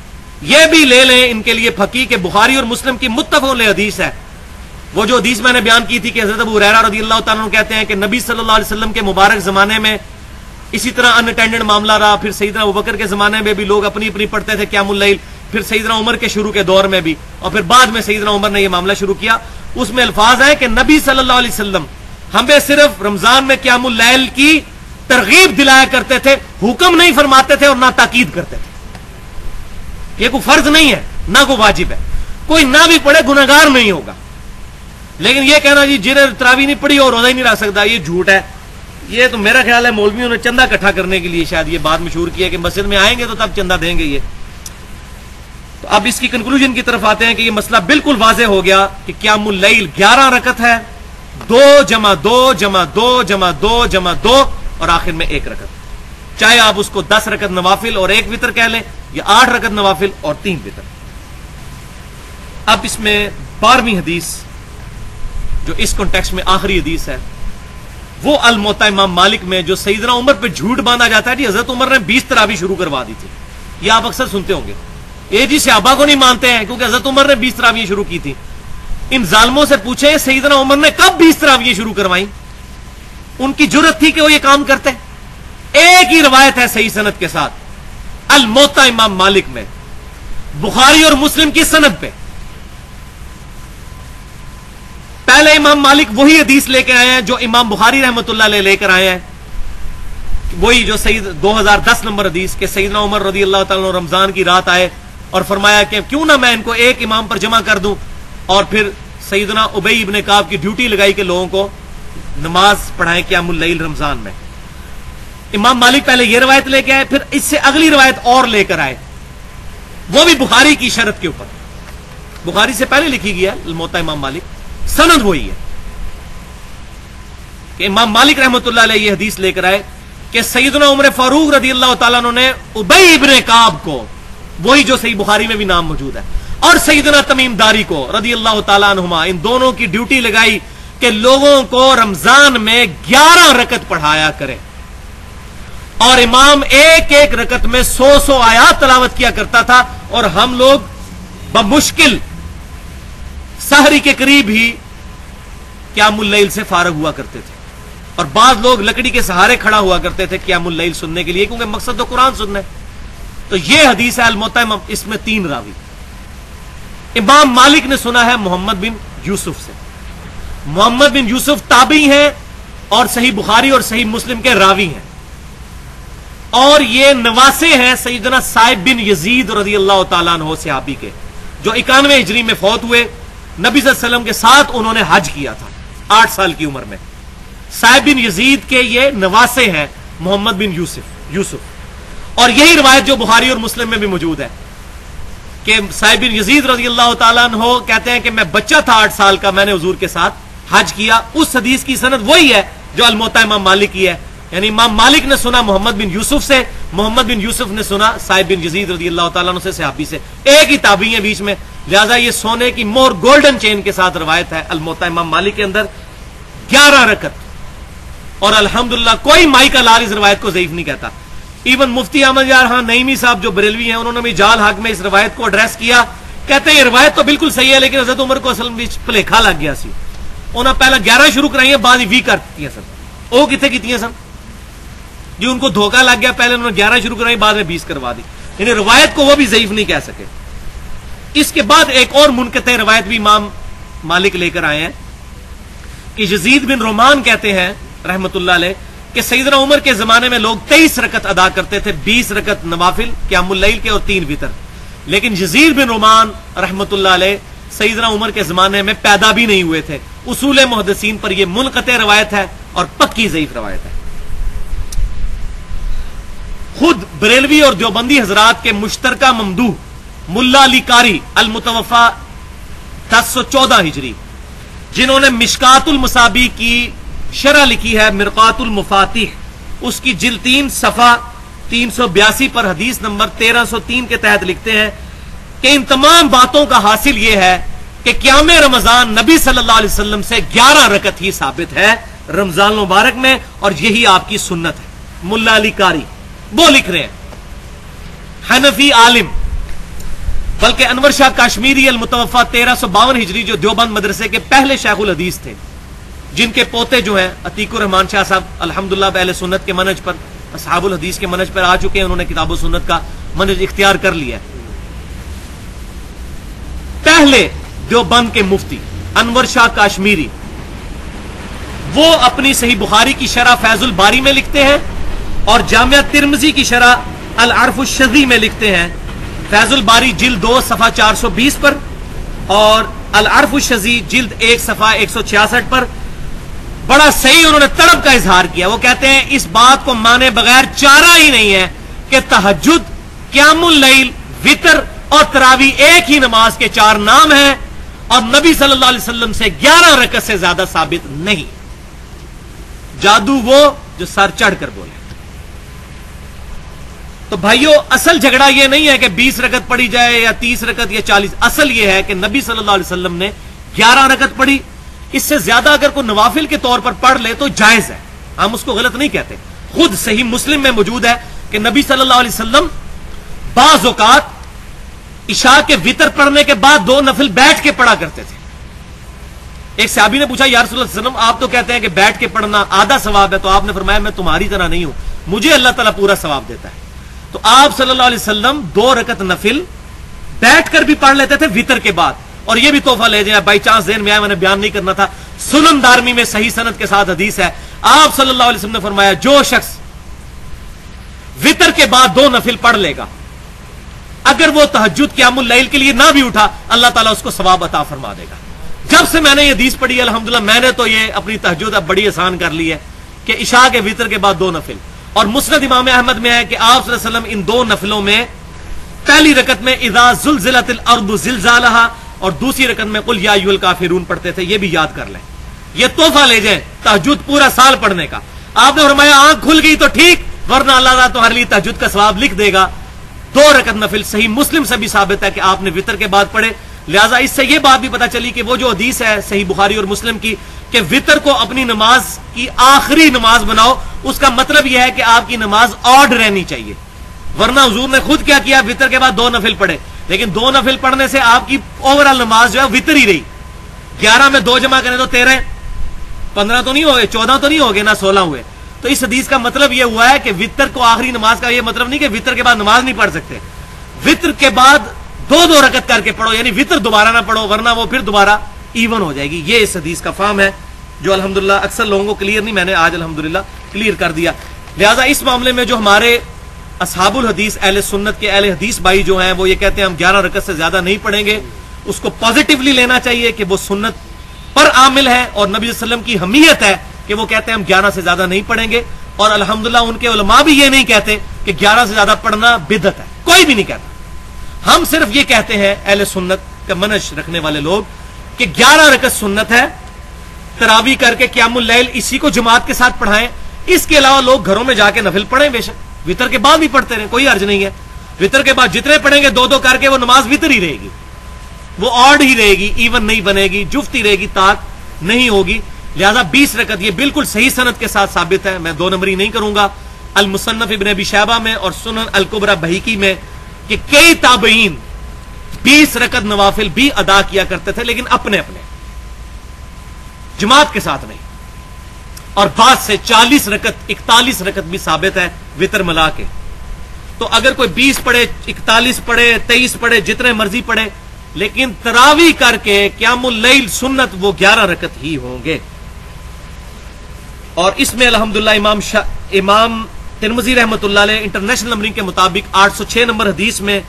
यह भी ले लें इनके लिए फकी के बुखारी और मुस्लिम की मुत्तफ़क़ अलैह हदीस है। वो जो हदीस मैंने बयान की थी कि हज़रत अबू हुरैरा रज़ियल्लाहु ताला अन्हु कहते हैं कि नबी सल्लल्लाहु अलैहि वसल्लम के मुबारक जमाने में इसी तरह अनअटेंडेड मामला रहा, फिर सैयदना अबू बकर के जमाने में भी लोग अपनी अपनी पढ़ते थे क़ियामुल लैल, फिर सैयदना उमर के शुरू के दौर में भी, और फिर बाद में सैयदना उमर ने यह मामला शुरू किया। उसमें अल्फाज है कि नबी सल्लल्लाहु अलैहि वसल्लम हमें सिर्फ रमजान में क़ियामुल लैल की तरगीब दिलाया करते थे, हुक्म नहीं फरमाते थे और ना ताकीद करते थे। यह कोई फर्ज नहीं है, ना कोई वाजिब है, कोई ना भी पढ़े गुनहगार नहीं होगा। लेकिन यह कहना जी जिन्हें तरावी नहीं पढ़ी और रोजा ही नहीं रख सकता, यह झूठ है। यह तो मेरा ख्याल है मौलवियों ने चंदा इकट्ठा करने के लिए शायद ये बात मशहूर की है कि मस्जिद में आएंगे तो तब चंदा देंगे ये। तो अब इसकी कंक्लूजन की तरफ आते हैं कि यह मसला बिल्कुल वाज़ेह हो गया कि क़ियामुल लैल 11 रकत है, 2 जमा 2 जमा 2 जमा 2 जमा 2 और आखिर में 1 रकत। चाहे आप उसको 10 रकत नवाफिल और 1 वितर कह लें, या 8 रकत नवाफिल और 3 वितर। अब इसमें 12वीं हदीस जो इस कॉन्टेक्स्ट में आखिरी हदीस है, वो अल मुवत्ता इमाम मालिक में जो सैयदना उमर पे झूठ बांधा जाता है जी हजरत उमर ने 20 तरावी शुरू करवा दी थी। ये आप अक्सर सुनते होंगे, ये जी सहाबा को नहीं मानते हैं क्योंकि हजरत उमर ने 20 तरावी शुरू की थी। इन जालिमों से पूछे सैयदना उमर ने कब 20 तरावी शुरू करवाई, उनकी जुर्रत थी कि वो ये काम करते। एक ही रवायत है सही सनद के साथ अल मुवत्ता इमाम मालिक में, बुखारी और मुस्लिम की सनद पे। पहले इमाम मालिक वही हदीस लेके आए हैं जो इमाम बुखारी रहमतुल्लाह अलैह लेकर आए हैं, वही जो सईद 2010 नंबर हदीस के सैयदना उमर रज़ियल्लाहु ताला अन्हु रमजान की रात आए और फरमाया कि क्यों ना मैं इनको एक इमाम पर जमा कर दूं, और फिर सैयदना उबई इब्ने काब की ड्यूटी लगाई कि लोगों को नमाज पढ़ाएं क़ियामुल लैल रमजान में। इमाम मालिक पहले यह रवायत लेके आए, फिर इससे अगली रवायत और लेकर आए, वो भी बुखारी की शरत के ऊपर, बुखारी से पहले लिखी गई है मुवत्ता इमाम मालिक, सनद वही है कि इमाम मालिक रहमतुल्लाह अलैह ये हदीस लेकर आए कि सैयदना उमर फारूक रज़ियल्लाहु ताला अन्हु ने उबई इब्ने काब को, वही जो सही बुखारी में भी नाम मौजूद है, और सैयदना तमीम दारी को रज़ियल्लाहु ताला अन्हुमा, इन दोनों की ड्यूटी लगाई कि लोगों को रमजान में 11 रकत पढ़ाया करें, और इमाम एक एक रकत में 100 आयात तलावत किया करता था, और हम लोग बमुश्किल सहरी के करीब ही क़ियामुल लैल से फारग हुआ करते थे, और बाद लोग लकड़ी के सहारे खड़ा हुआ करते थे क़ियामुल लैल सुनने के लिए, क्योंकि मकसद तो कुरान सुनना है। तो यह हदीस है अल मुवत्ता, इसमें 3 रावी। इमाम मालिक ने सुना है मोहम्मद बिन यूसुफ से। मोहम्मद बिन यूसुफ ताबी हैं और सही बुखारी और सही मुस्लिम के रावी हैं, और ये नवासे हैं सैयदना साइब बिन यजीद रज़ियल्लाहु ताला अन्हु सहाबी के, जो 91 हिजरी में फौत हुए। नबी सल्लल्लाहु अलैहि वसल्लम के साथ उन्होंने हज किया था 8 साल की उम्र में। साइब बिन यजीद के ये नवासे हैं मोहम्मद बिन यूसुफ, और यही रिवायत जो बुखारी और मुस्लिम में भी मौजूद है कि साइब बिन यजीद रज़ियल्लाहु ताला अन्हु कहते हैं कि मैं बच्चा था 8 साल का, मैंने हुजूर के साथ हज किया। उस हदीस की सनद वही है जो अल मुवत्ता इमाम मालिक की है, यानी इमाम मालिक ने सुना मोहम्मद बिन यूसुफ से, मोहम्मद बिन यूसुफ ने सुना साइब बिन यजीद रज़ियल्लाहु ताला अन्हु से, सहाबी से, एक ही ताबी है बीच में। लिहाजा ये सोने की मोर गोल्डन चेन के साथ रवायत है अल मुवत्ता इमाम मालिक के अंदर 11 रकत, और अल्हम्दुलिल्लाह कोई माई का लाल इस रवायत को ज़ईफ नहीं कहता। इवन मुफ्ती अहमद यार हाँ नईमी साहब जो बरेलवी हैं, उन्होंने भी जाल हक में इस रवायत को एड्रेस किया, कहते हैं ये रवायत तो बिल्कुल सही है, लेकिन हज़रत उमर को असल में भुलेखा लग गया सी, उन्होंने पहले 11 शुरू कराई, बाद 20 करती सन। वो कितने की सन जी, उनको धोखा लग गया, पहले उन्होंने 11 शुरू कराई, बाद में 20 करवा दी, यानी रवायत को वो भी ज़ईफ नहीं कह सके। इसके बाद एक और मुनक़ते रवायत भी इमाम मालिक लेकर आए हैं कि यजीद बिन रोमान कहते हैं रहमतुल्लाह अलैह कि सैयदना उमर के जमाने में लोग 23 रकत अदा करते थे, 20 रकत नवाफिल क़ियामुल लैल के और 3 वितर। लेकिन यजीद बिन रोमान रहमतुल्लाह अलैह सैयदना उमर के जमाने में पैदा भी नहीं हुए थे। उसूल मुहद्दिसीन पर यह मुनक़ते रवायत है और पक्की ज़ईफ रवायत है। खुद बरेलवी और देवबंदी हजरात के मुश्तरका ममदूह मुल्ला अली कारी अल मुतवफ़ा 1014 हिजरी, जिन्होंने मिशकातुल मुसाबी की शरह लिखी है मिरकातुल मुफातिह, उसकी जिल्द 3 सफ़ा 382 पर हदीस नंबर 1303 के तहत लिखते हैं कि इन तमाम बातों का हासिल यह है कि क़याम रमजान नबी सल्लल्लाहु अलैहि वसल्लम से 11 रकत ही साबित है रमजान मुबारक में, और यही आपकी सुन्नत है। मुल्ला अली कारी वो लिख रहे हैं, हनफी आलिम, बल्कि अनवर शाह काश्मीरी अल मुतवफ़ा 1352 हिजरी जो देवबंद मदरसे के पहले शेखुल हदीस थे, जिनके पोते जो हैं अतीकुर रहमान शाह साहब अल्हम्दुलिल्लाह अहले सुन्नत के मनहज पर, असहाबुल हदीस के मनहज पर आ चुके हैं। उन्होंने किताब सुन्नत का मनहज इख्तियार कर लिया है। पहले देवबंद के मुफ्ती अनवर शाह काश्मीरी, वो अपनी सही बुखारी की शरह फैजुल बारी में लिखते हैं और जामिया तिर्मिज़ी की शरह अल अर्फ़ुश शज़ी में लिखते हैं, फैजुल बारी जिल्द 2 सफ़ा 420 पर और अल अर्फ़ुश शज़ी जिल्द 1 सफ़ा 166 पर बड़ा सही उन्होंने तड़प का इजहार किया। वो कहते हैं इस बात को माने बगैर चारा ही नहीं है कि तहज्जुद, क़ियामुल लैल, वितर और तरावी एक ही नमाज के 4 नाम हैं और नबी सल्लल्लाहु अलैहि वसल्लम से 11 रकत से ज्यादा साबित नहीं। जादू वो जो सर चढ़कर बोले। तो भाइयों, असल झगड़ा यह नहीं है कि 20 रकत पढ़ी जाए या 30 रकत या 40, असल यह है कि नबी सल्लल्लाहु अलैहि वसल्लम ने 11 रकत पढ़ी। इससे ज्यादा अगर कोई नवाफिल के तौर पर पढ़ ले तो जायज है, हम उसको गलत नहीं कहते। खुद सही मुस्लिम में मौजूद है कि नबी सल्लल्लाहु अलैहि वसल्लम बाज़ औक़ात इशा के वितर पढ़ने के बाद 2 नफिल बैठ के पढ़ा करते थे। एक सहाबी ने पूछा, या रसूलल्लाह सल्लल्लाहु अलैहि वसल्लम, आप तो कहते हैं कि बैठ के पढ़ना आधा सवाब है, तो आपने फरमाया मैं तुम्हारी तरह नहीं हूं, मुझे अल्लाह ताला पूरा सवाब देता है। तो आप सल्लल्लाहु अलैहि वसल्लम 2 रकत नफिल बैठकर भी पढ़ लेते थे वितर के बाद। और यह भी तोहफा ले जाए, बाई चांस ज़हन में आया, मैंने बयान नहीं करना था, सुनन दारमी में सही सनद के साथ हदीस है, आप सल्लल्लाहु अलैहि वसल्लम ने फरमाया जो शख्स वितर के बाद 2 नफिल पढ़ लेगा, अगर वो तहज्जुद क़ियामुल लैल के लिए ना भी उठा, अल्लाह ताला उसको सवाब अता फरमा देगा। जब से मैंने ये हदीस पढ़ी अल्हम्दुलिल्लाह, मैंने तो ये अपनी तहज्जुद अब बड़ी आसान कर ली है कि इशा के वितर के बाद 2 नफिल। और मुस्नद इमाम अहमद में है कि आप सल्लल्लाहु अलैहि वसल्लम इन 2 नफिलों में पहली रकत में इज़ा ज़ुलज़िलतिल अर्दु ज़िलज़ालहा और दूसरी रकत में कुल या अय्युहल काफिरून पढ़ते थे। ये भी याद कर लें, ये तोहफा ले जाए तहज्जुद पूरा साल पढ़ने का। आपने फरमाया आंख खुल गई तो ठीक, वरना अल्लाह ताला तुम्हारे लिए तहज्जुद का सवाब लिख देगा। 2 रकत नफिल सही मुस्लिम से भी साबित है कि आपने वितर के बाद पढ़े। लिहाजा इससे यह बात भी पता चली कि वो जो हदीस है सही बुखारी और मुस्लिम की कि वितर को अपनी नमाज की आखिरी नमाज बनाओ, उसका मतलब यह है कि आपकी नमाज ऑड रहनी चाहिए। वरना हुजूर ने खुद क्या किया, वितर के बाद 2 नफिल पढ़े, लेकिन 2 नफिल पढ़ने से आपकी ओवरऑल नमाज जो है वितर ही रही। 11 में 2 जमा करें तो 13, 15 तो नहीं हो गए, 14 तो नहीं हो गए, ना 16 हुए। तो इस हदीस का मतलब यह हुआ है कि वितर को आखिरी नमाज का यह मतलब नहीं कि वितर के बाद नमाज नहीं पढ़ सकते, वितर के बाद 2-2 रकत करके पढ़ो, यानी वितर दोबारा ना पढ़ो, वरना वो फिर दोबारा इवन हो जाएगी। ये इस हदीस का फाहम है जो अल्हम्दुलिल्लाह अक्सर लोगों को क्लियर नहीं, मैंने आज अल्हम्दुलिल्लाह क्लियर कर दिया। लिहाजा इस मामले में जो हमारे असहाबुल हदीस अहले सुन्नत के अहले हदीस भाई जो हैं वो ये कहते हैं हम 11 रकत से ज्यादा नहीं पढ़ेंगे, उसको पॉजिटिवली लेना चाहिए कि वो सुन्नत पर आमिल है और नबी सल्लल्लाहु अलैहि वसल्लम की हमीयत है कि वो कहते हैं हम 11 से ज्यादा नहीं पढ़ेंगे। और अल्हम्दुलिल्लाह उनके उलमा भी ये नहीं कहते कि 11 से ज्यादा पढ़ना बिदअत है, कोई भी नहीं कहता। हम सिर्फ ये कहते हैं अहले सुन्नत का मनहज रखने वाले लोग कि 11 रकत सुन्नत है, तरावी करके क़ियामुल लैल इसी को जमात के साथ पढ़ाएं। इसके अलावा लोग घरों में जाके नफिल पढ़ें, बेशक वितर के बाद भी पढ़ते रहे, कोई अर्ज नहीं है। वितर के बाद जितने पढ़ेंगे 2-2 करके वो नमाज वितर ही रहेगी, वो ऑड ही रहेगी, इवन नहीं बनेगी, जुफ्त ही रहेगी, ताक नहीं होगी। लिहाजा 20 रकत ये बिल्कुल सही सनद के साथ साबित है। मैं 2 नंबरी नहीं करूंगा। अल मुसन्नफ इब्न अबी शैबा में और सुनन अल कुबरा बहीकी में कि कई ताबईन 20 रकत नवाफिल भी अदा किया करते थे, लेकिन अपने अपने, जमात के साथ नहीं। और बाद से 40 रकत 41 रकत भी साबित है वितर मिला के। तो अगर कोई 20 पढ़े, 41 पढ़े, 23 पढ़े, जितने मर्जी पढ़े, لیکن تراوی کر کے قیام اللیل سنت وہ 11 رکعت ہی ہوں گے. اور اس میں الحمدللہ امام ترمذی رحمۃ اللہ علیہ انٹرنیشنل نمبرنگ کے مطابق 806 نمبر حدیث میں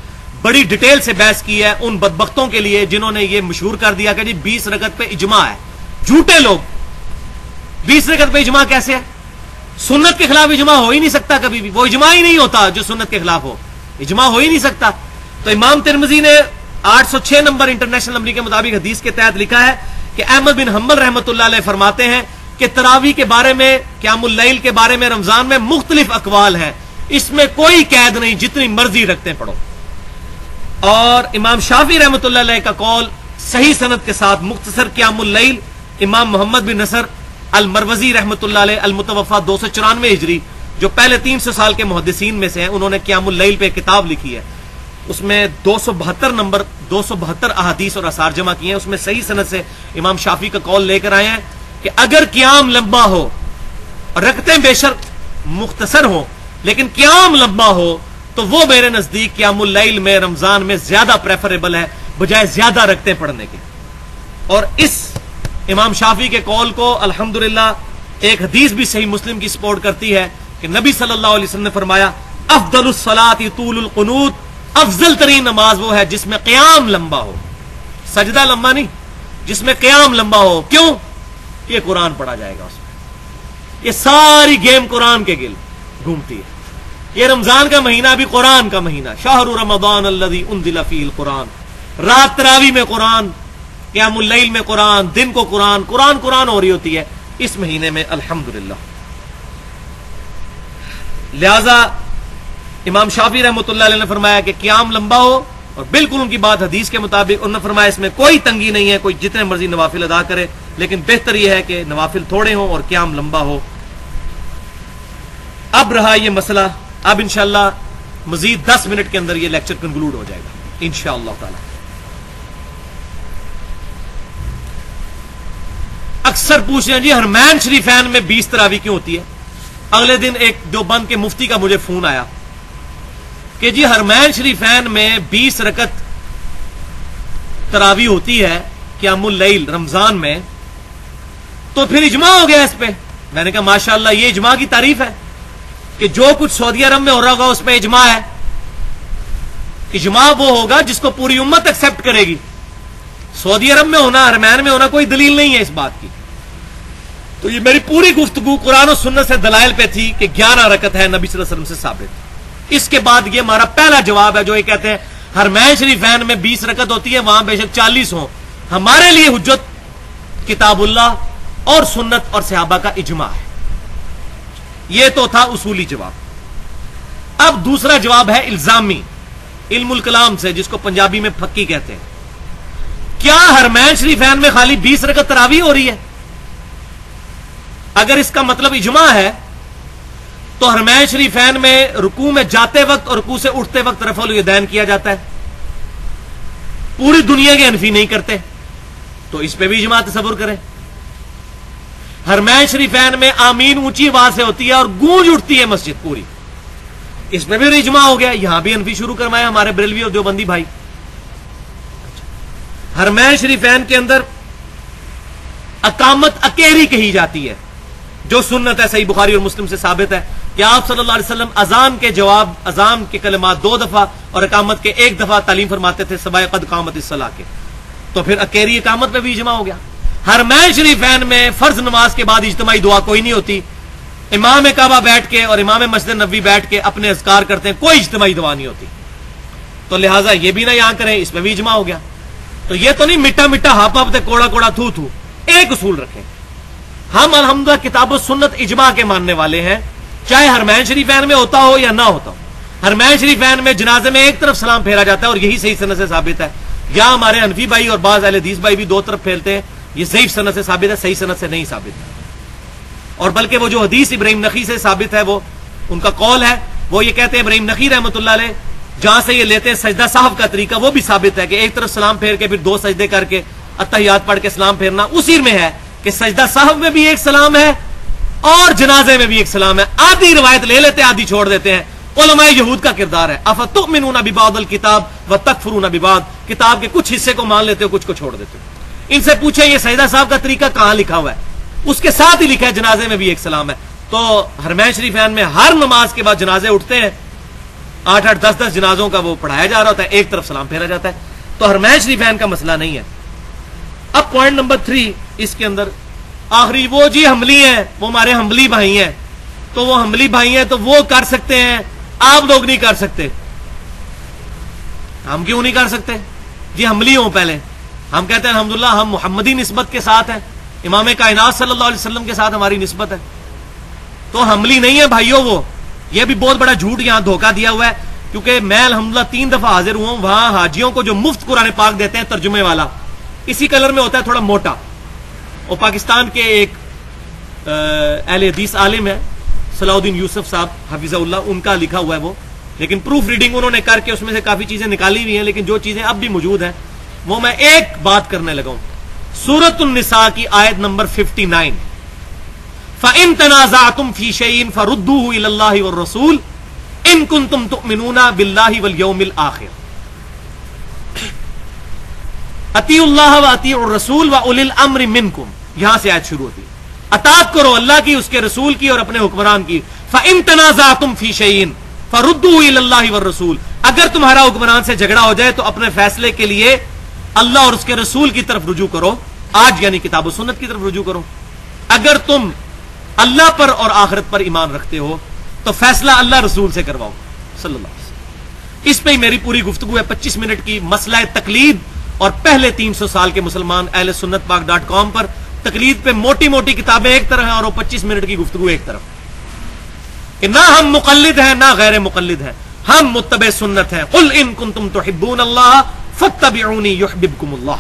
بڑی ڈیٹیل سے بحث کی ہے ان بدبختوں کے لیے جنہوں نے یہ مشہور کر دیا کہ جی 20 رکعت پہ اجماع ہے. جھوٹے لوگ. 20 رکعت پہ اجماع کیسے ہے؟ سنت کے خلاف اجماع ہو ہی نہیں سکتا کبھی بھی. وہ اجماع ہی نہیں ہوتا جو سنت کے خلاف ہو. اجماع ہو ہی نہیں سکتا. تو امام ترمذی نے 806 نمبر انٹرنیشنل نمبر کے مطابق حدیث کے تحت لکھا ہے کہ احمد بن حنبل رحمۃ اللہ علیہ فرماتے ہیں کہ تراوی کے بارے میں قیام اللیل کے بارے میں رمضان میں مختلف اقوال ہیں. اس میں کوئی قید نہیں, جتنی مرضی رکھتے پڑھو. اور امام شافعی رحمۃ اللہ علیہ کا قول صحیح سند کے ساتھ مختصر قیام اللیل امام محمد بن نصر المروزی رحمۃ اللہ علیہ المتوفا 294 ہجری جو پہلے 300 سال کے محدثین میں سے ہیں, انہوں نے قیام اللیل پہ کتاب لکھی ہے. اس میں 272 احادیث اور آثار جمع کیے ہیں. اس میں صحیح سند سے امام شافعی کا قول لے کر آئے ہیں کہ اگر قیام لمبا ہو اور رکعتیں بے شک مختصر ہوں لیکن قیام لمبا ہو تو وہ میرے نزدیک قیام اللیل میں رمضان میں زیادہ پریفریبل ہے بجائے زیادہ رکعتیں پڑھنے کے. اور اس امام شافعی کے قول کو الحمدللہ ایک حدیث بھی صحیح مسلم کی سپورٹ کرتی ہے کہ نبی صلی اللہ علیہ وسلم نے فرمایا افضل الصلاۃ طول القنوت, افضل ترین نماز وہ ہے جس میں قیام لمبا ہو, سجدہ لمبا نہیں, جس میں قیام لمبا ہو. کیوں؟ یہ قرآن پڑھا جائے گا اس میں. یہ ساری گیم قرآن کے گل گھومتی ہے. یہ رمضان کا مہینہ بھی قرآن کا مہینہ, شہر رمضان الذی انزل فیہ القرآن. رات تراوی میں قرآن, قیام اللیل میں قرآن, دن کو قرآن قرآن ہو رہی ہوتی ہے اس مہینے میں الحمدللہ. لہذا امام شافعی رحمۃ اللہ علیہ نے فرمایا کہ قیام لمبا ہو, اور بالکل ان کی بات حدیث کے مطابق. انہوں نے فرمایا اس میں کوئی تنگی نہیں ہے, کوئی جتنے مرضی نوافل ادا کرے, لیکن بہتر یہ ہے کہ نوافل تھوڑے ہوں اور قیام لمبا ہو. اب رہا یہ مسئلہ, اب انشاءاللہ مزید 10 منٹ کے اندر یہ لیکچر کنکلوڈ ہو جائے گا انشاءاللہ تعالی. اکثر پوچھ رہے ہیں جی حرمین شریفین میں 20 تراوی کیوں ہوتی ہے؟ اگلے دن ایک دیوبند کے مفتی کا مجھے فون آیا کہ جی حرمین شریفین میں 20 رکعت تراوی ہوتی ہے قیام اللیل رمضان میں, تو پھر اجماع ہو گیا اس پہ. میں نے کہا ماشاءاللہ یہ اجماع کی تعریف ہے کہ جو کچھ سعودی عرب میں ہو رہا ہوگا اس پہ اجماع ہے. اجماع وہ ہوگا جس کو پوری امت ایکسپٹ کرے گی. سعودی عرب میں ہونا, حرمین میں ہونا کوئی دلیل نہیں ہے اس بات کی. تو یہ میری پوری گفتگو قرآن و سنت سے دلائل پہ تھی کہ 11 رکعت ہے نبی صلی اللہ علیہ وسلم سے ثابت. اس کے بعد یہ ہمارا پہلا جواب ہے جو یہ کہتے ہیں حرمین شریفین میں 20 رکعت ہوتی ہے, وہاں بے شک 40 ہوں. ہمارے لیے حجت کتاب اللہ اور سنت اور صحابہ کا اجماع ہے. یہ تو تھا اصولی جواب. اب دوسرا جواب ہے الزامی, علم الکلام سے, جس کو پنجابی میں پھکی کہتے ہیں. کیا حرمین شریفین میں خالی 20 رکعت تراویح ہو رہی ہے؟ اگر اس کا مطلب اجماع ہے تو حرمین شریفین میں رکوع میں جاتے وقت اور رکوع سے اٹھتے وقت رفع الیدین کیا جاتا ہے. پوری دنیا کے حنفی نہیں کرتے, تو اس پہ بھی اجماع تصور کریں. حرمین شریفین میں آمین اونچی آواز سے ہوتی ہے اور گونج اٹھتی ہے مسجد پوری, اس پہ بھی اجماع ہو گیا. یہاں بھی حنفی شروع کروایا ہمارے بریلوی اور دیوبندی بھائی. حرمین شریفین کے اندر اقامت اکیری کہی جاتی ہے جو سنت ہے, صحیح بخاری اور مسلم سے ثابت ہے کہ آپ صلی اللہ علیہ وسلم اذان کے جواب, اذان کے کلمات 2 دفعہ اور اقامت کے 1 دفعہ تعلیم فرماتے تھے سوائے قد قامت الصلاۃ کے. تو پھر اکیری اقامت پہ بھی اجماع ہو گیا. حرمین شریفین میں فرض نماز کے بعد اجتماعی دعا کوئی نہیں ہوتی. امام کعبہ بیٹھ کے اور امام مسجد نبوی بیٹھ کے اپنے اذکار کرتے ہیں, کوئی اجتماعی دعا نہیں ہوتی. تو لہٰذا یہ بھی نہ یہاں کریں, اس پہ بھی اجماع ہو گیا. تو یہ تو نہیں میٹھا میٹھا ہاپا تے کوڑا کوڑا تھو تھو. ایک اصول رکھیں, ہم الحمدللہ کتاب و سنت اجماع کے ماننے والے ہیں, چاہے حرمین شریفین میں ہوتا ہو یا نہ ہوتا ہو. حرمین شریفین میں جنازے میں ایک طرف سلام پھیرا جاتا ہے اور یہی صحیح سند سے ثابت ہے. یا ہمارے حنفی بھائی اور بعض اہل حدیث بھائی بھی 2 طرف پھیرتے ہیں, یہ ضعیف سند سے ثابت ہے, صحیح سند سے نہیں ثابت ہے. اور بلکہ وہ جو حدیث ابراہیم نخعی سے ثابت ہے, وہ ان کا قول ہے, وہ یہ کہتے ہیں ابراہیم نخعی رحمۃ اللہ علیہ جہاں سے یہ لیتے ہیں سجدہ صاحب کا طریقہ, وہ بھی ثابت ہے کہ ایک طرف سلام پھیر کے پھر 2 سجدے کر کے اتحیات پڑھ کے سلام پھیرنا. اسی میں ہے کہ سجدہ صاحب میں بھی ایک سلام ہے اور جنازے میں بھی ایک سلام ہے. آدھی روایت لے لیتے ہیں, آدھی چھوڑ دیتے ہیں. उलमाए यहूद का किरदार है। अफतुमिनूना बिबादिल किताब व तकफुरूना बिबाद, किताब के कुछ हिस्से को मान लेते हो, कुछ को छोड़ देते हो। इनसे पूछे ये सईदा साहब का तरीका कहां लिखा हुआ है? उसके साथ ही लिखा है जनाजे में भी एक सलाम है। तो हरमैन शरीफैन में हर नमाज के बाद जनाजे उठते हैं, 8-8, 10-10 जनाजों का वो पढ़ाया जा रहा होता है, एक तरफ सलाम फेरा जाता है। तो हरमैन शरीफैन का मसला नहीं है। अब पॉइंट नंबर 3 इसके अंदर आखिरी, वो जी हमली है, वो हमारे हमली भाई हैं, तो वो हमली भाई हैं तो वो कर सकते हैं, आप लोग नहीं कर सकते। हम क्यों नहीं कर सकते जी? हमली हो पहले। हम कहते हैं अल्हम्दुलिल्लाह हम मुहम्मदी निस्बत के साथ हैं, इमाम कायनात सल्लल्लाहु अलैहि वसल्लम के साथ हमारी निस्बत है, तो हमली नहीं है भाइयों वो। ये भी बहुत बड़ा झूठ यहां धोखा दिया हुआ है, क्योंकि मैं अल्हम्दुलिल्लाह 3 दफा हाजिर हुआ हूं, वहां हाजियों को जो मुफ्त कुरान पाक देते हैं तर्जुमे वाला, इसी कलर में होता है, थोड़ा मोटा। और पाकिस्तान के एक अहले हदीस आलिम है सलाउद्दीन यूसुफ साहब हफिज़हुल्लाह, उनका लिखा हुआ है वो, लेकिन प्रूफ रीडिंग उन्होंने करके उसमें से काफी चीजें निकाली हुई हैं, लेकिन जो चीजें अब भी मौजूद हैं वो मैं एक बात करने लगा हूं। सूरतुन निसा की आयत नंबर 59, फ़इन तनाज़अतुम फ़ी शैइन फ़रुद्दूहु इलल्लाहि वर रसूल इन कुंतुम तुमिनूना बिल्लाहि वल यौमिल आखिर अतीउल्लाह व अतीउर रसूल व उलिल अम्रि मिनकुम। यहां से आयत शुरू होती है, अतात करो अल्लाह की, उसके रसूल की और अपने हुक्मरान की। फ़इन तनाज़अतुम फ़ी शैइन फ़रुद्दूहु इलल्लाहि वर रसूल, अगर तुम्हारा हुक्मरान से झगड़ा हो जाए तो अपने फैसले के लिए अल्लाह और उसके रसूल की तरफ रुजू करो, आज यानी किताब और सुन्नत की तरफ रुजू करो। अगर तुम अल्लाह पर और आखिरत पर ईमान रखते हो तो फैसला अल्लाह रसूल से करवाओ सल्लल्लाहु अलैहि वसल्लम। इस पे ही मेरी पूरी गुफ्तगू है 25 मिनट की, मसला तकलीद और पहले 300 साल के मुसलमान अहले सुन्नत पाक.com पर तकलीद पे मोटी मोटी किताबें एक तरफ हैं और वो 25 मिनट की गुफ्तगू एक तरफ, कि ना हम मुकल्लिद हैं ना गैर मुकल्लिद हैं, हम मुत्तबे सुन्नत हैं। कुल इन कुंतुम तुहिब्बून अल्लाह फत्तबिऊनी युहिब्बुकुमुल्लाह।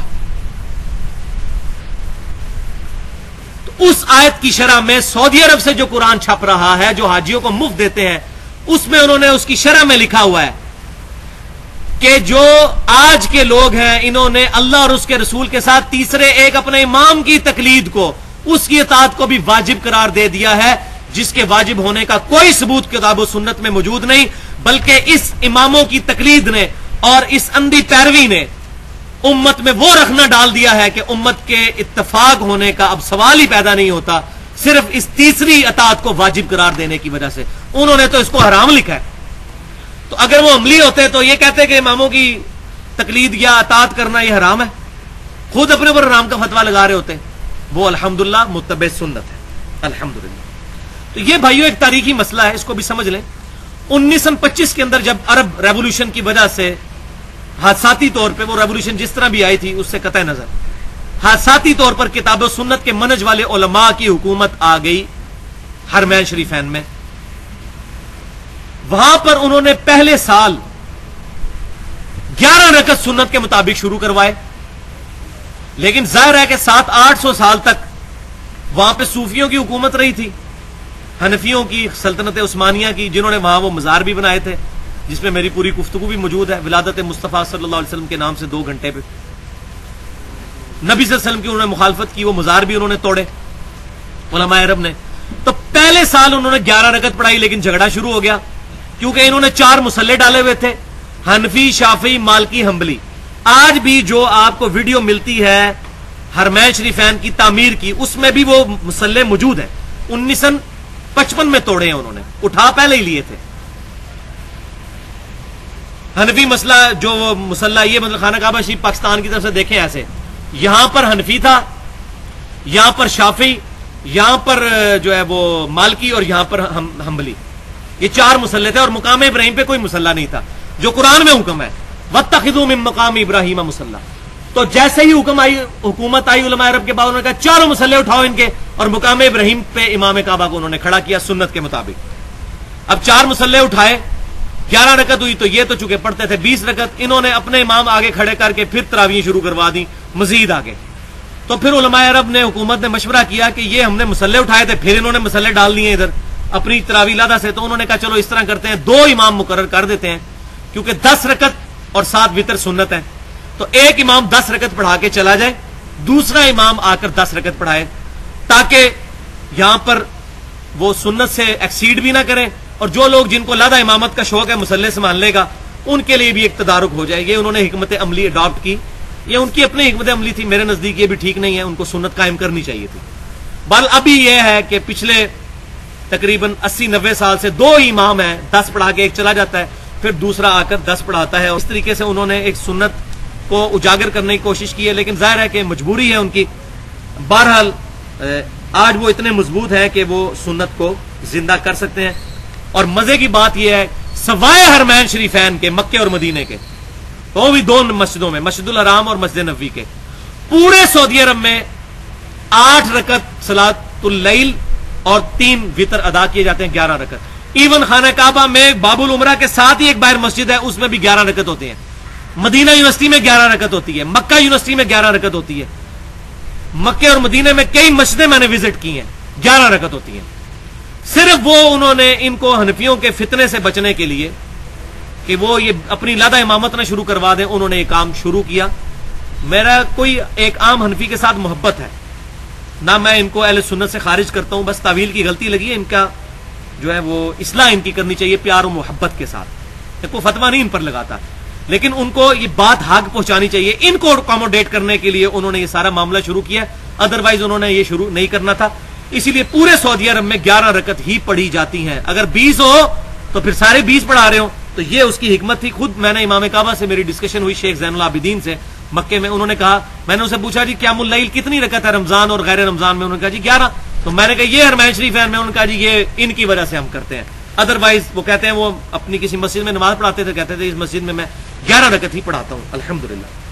तो उस आयत की शरह में सऊदी अरब से जो कुरान छप रहा है, जो हाजियों को मुफ्त देते हैं, उसमें उन्होंने उसकी शरह में लिखा हुआ है कि जो आज के लोग हैं इन्होंने अल्लाह और उसके रसूल के साथ तीसरे एक अपने इमाम की तकलीद को, उसकी इताअत को भी वाजिब करार दे दिया है, जिसके वाजिब होने का कोई सबूत किताब और सुन्नत में मौजूद नहीं, बल्कि इस इमामों की तकलीद ने और इस अंधी पैरवी ने उम्मत में वो रखना डाल दिया है कि उम्मत के इत्तफाक होने का अब सवाल ही पैदा नहीं होता, सिर्फ इस तीसरी अताअत को वाजिब करार देने की वजह से। उन्होंने तो इसको हराम लिखा है। तो अगर वो अमली होते तो ये कहते कि इमामों की तकलीद या अताअत करना ये हराम है, खुद अपने ऊपर हराम का फतवा लगा रहे होते। वो अल्हम्दुलिल्लाह मुत्तबे सुन्नत है, अल्हम्दुलिल्लाह। तो ये भाइयों एक तारीखी मसला है, इसको भी समझ लें। 1925 के अंदर जब अरब रेवोल्यूशन की वजह से हादसाती तौर पे, वो रेवोल्यूशन जिस तरह भी आई थी उससे कतई नजर, हादसाती तौर पर किताब और सुन्नत के मनहज वाले उलमा की हुकूमत आ गई हरमैन शरीफैन में। वहां पर उन्होंने पहले साल 11 रकत सुन्नत के मुताबिक शुरू करवाए, लेकिन जाहिर है कि 700-800 साल तक वहां पे सूफियों की हुकूमत रही थी, हनफियों की, सल्तनत उस्मानिया की, जिन्होंने वहां वो मजार भी बनाए थे, जिसमें मेरी पूरी गुफ्तगू भी मौजूद है। विलादत मुस्तफा सल्लल्लाहु अलैहि वसल्लम के नाम से 2 घंटे पे नबी सल्लल्लाहु अलैहि वसल्लम की उन्होंने मुखालफत की, वो मजार भी उन्होंने तोड़े उलमाए अरब ने। तो पहले साल उन्होंने 11 रकत पढ़ाई, लेकिन झगड़ा शुरू हो गया, क्योंकि इन्होंने 4 मुसल्ले डाले हुए थे, हनफी, शाफी, मालकी, हम्बली। आज भी जो आपको वीडियो मिलती है हरमैन शरीफैन की तामीर की, उसमें भी वो मुसल्ले मौजूद है। 1955 में तोड़े हैं उन्होंने, उठा पहले ही लिए थे। हनफी मसला जो मुसल्ला, ये मतलब खाना काबा शरीफ पाकिस्तान की तरफ से देखें ऐसे, यहां पर हनफी था, यहां पर शाफी, यहां पर जो है वो मालकी और यहां पर हम्बली, ये 4 मुसल्ले थे। और मुकाम इब्राहिम पे कोई मुसल्ला नहीं था, जो कुरान में हुक्म है, वत्तखिज़ू मिन मकाम इब्राहिम मुसल्ला। तो जैसे ही हुकूमत आई उलमा अरब के बाद, उन्होंने कहा 4 मुसल्ले उठाओ इनके, और मुकाम इब्राहिम पे इमाम काबा को उन्होंने खड़ा किया सुन्नत के मुताबिक। अब 4 मुसल्ले उठाए, 11 रकत हुई, तो ये तो चुके पढ़ते थे 20 रकत, इन्होंने अपने इमाम आगे खड़े करके फिर तरावी शुरू करवा दी मजीद आगे। तो फिर उलमाए अरब ने, हुकूमत ने मशवरा किया कि ये हमने मुसल्ले उठाए थे, फिर इन्होंने मुसल्ले डाल दिए इधर अपनी तरावी लादा से। तो उन्होंने कहा चलो इस तरह करते हैं, 2 इमाम मुकर्रर कर देते हैं, क्योंकि 10 रकत और 7 वितर सुन्नत है। तो एक इमाम 10 रकत पढ़ा के चला जाए, दूसरा इमाम आकर 10 रकत पढ़ाए, ताकि यहां पर वो सुन्नत से एक्सीड भी ना करें اور جو لوگ جن کو لادہ امامت کا شوق ہے مسلح سنبھالنے کا ان کے لیے بھی ایک تدارک ہو جائے. یہ انہوں نے حکمت عملی اڈاپٹ کی, یہ ان کی اپنی حکمت عملی تھی, میرے نزدیک یہ بھی ٹھیک نہیں ہے, ان کو سنت قائم کرنی چاہیے تھی. بل ابھی یہ ہے کہ پچھلے تقریباً 80-90 سال سے 2 امام ہیں, 10 پڑھا کے ایک چلا جاتا ہے, پھر دوسرا آ کر 10 پڑھاتا ہے. اور اس طریقے سے انہوں نے ایک سنت کو اجاگر کرنے کی کوشش کی ہے, لیکن ظاہر ہے کہ مجبوری ہے ان کی. بہرحال آج وہ اتنے مضبوط ہیں کہ وہ سنت کو زندہ کر سکتے ہیں. اور مزے کی بات یہ ہے سوائے حرمین شریفین کے, مکے اور مدینے کے, وہ بھی 2 مسجدوں میں, مسجد الحرام اور مسجد نبوی کے, پورے سعودی عرب میں 8 رکعت صلاۃ اللیل اور 3 وتر ادا کیے جاتے ہیں, 11 رکعت. ایون خانہ کعبہ میں باب العمرہ کے ساتھ ہی ایک باہر مسجد ہے, اس میں بھی 11 رکعت ہوتے ہیں. مدینہ یونیورسٹی میں 11 رکعت ہوتی ہے, مکہ یونیورسٹی میں 11 رکعت ہوتی ہے. مکے اور مدینے میں کئی مسجدیں میں نے وزٹ کی ہیں, 11 رکعت ہوتی ہیں. صرف وہ انہوں نے ان کو حنفیوں کے فتنے سے بچنے کے لیے کہ وہ یہ اپنی لادہ امامت نہ شروع کروا دیں, انہوں نے یہ کام شروع کیا. میرا کوئی ایک عام حنفی کے ساتھ محبت ہے نہ, میں ان کو اہل سنت سے خارج کرتا ہوں, بس تعویل کی غلطی لگی ہے, ان کا جو ہے وہ اصلاح ان کی کرنی چاہیے پیار و محبت کے ساتھ. کوئی فتویٰ نہیں ان پر لگاتا, لیکن ان کو یہ بات حق پہنچانی چاہیے. ان کو اکوموڈیٹ کرنے کے لیے انہوں نے یہ سارا معاملہ شروع کیا, ادروائز انہوں نے یہ شروع نہیں کرنا تھا. اسی لیے پورے سعودی عرب میں 11 رکعت ہی پڑھی جاتی ہیں. اگر 20 ہو تو پھر سارے 20 پڑھا رہے ہو, تو یہ اس کی حکمت تھی. خود میں نے امام کعبہ سے میری ڈسکشن ہوئی شیخ زین العابدین سے مکے میں, انہوں نے کہا, میں نے اسے پوچھا جی قیام اللیل کتنی رکعت ہے رمضان اور غیر رمضان میں, انہوں نے کہا جی 11. تو میں نے کہا یہ حرمین شریف ہے, میں انہوں نے کہا جی یہ ان کی وجہ سے ہم کرتے ہیں, ادروائز وہ کہتے ہیں وہ اپنی کسی مسجد میں نماز پڑھاتے تھے, کہتے تھے اس مسجد میں 11 رکعت ہی پڑھاتا ہوں الحمدللہ.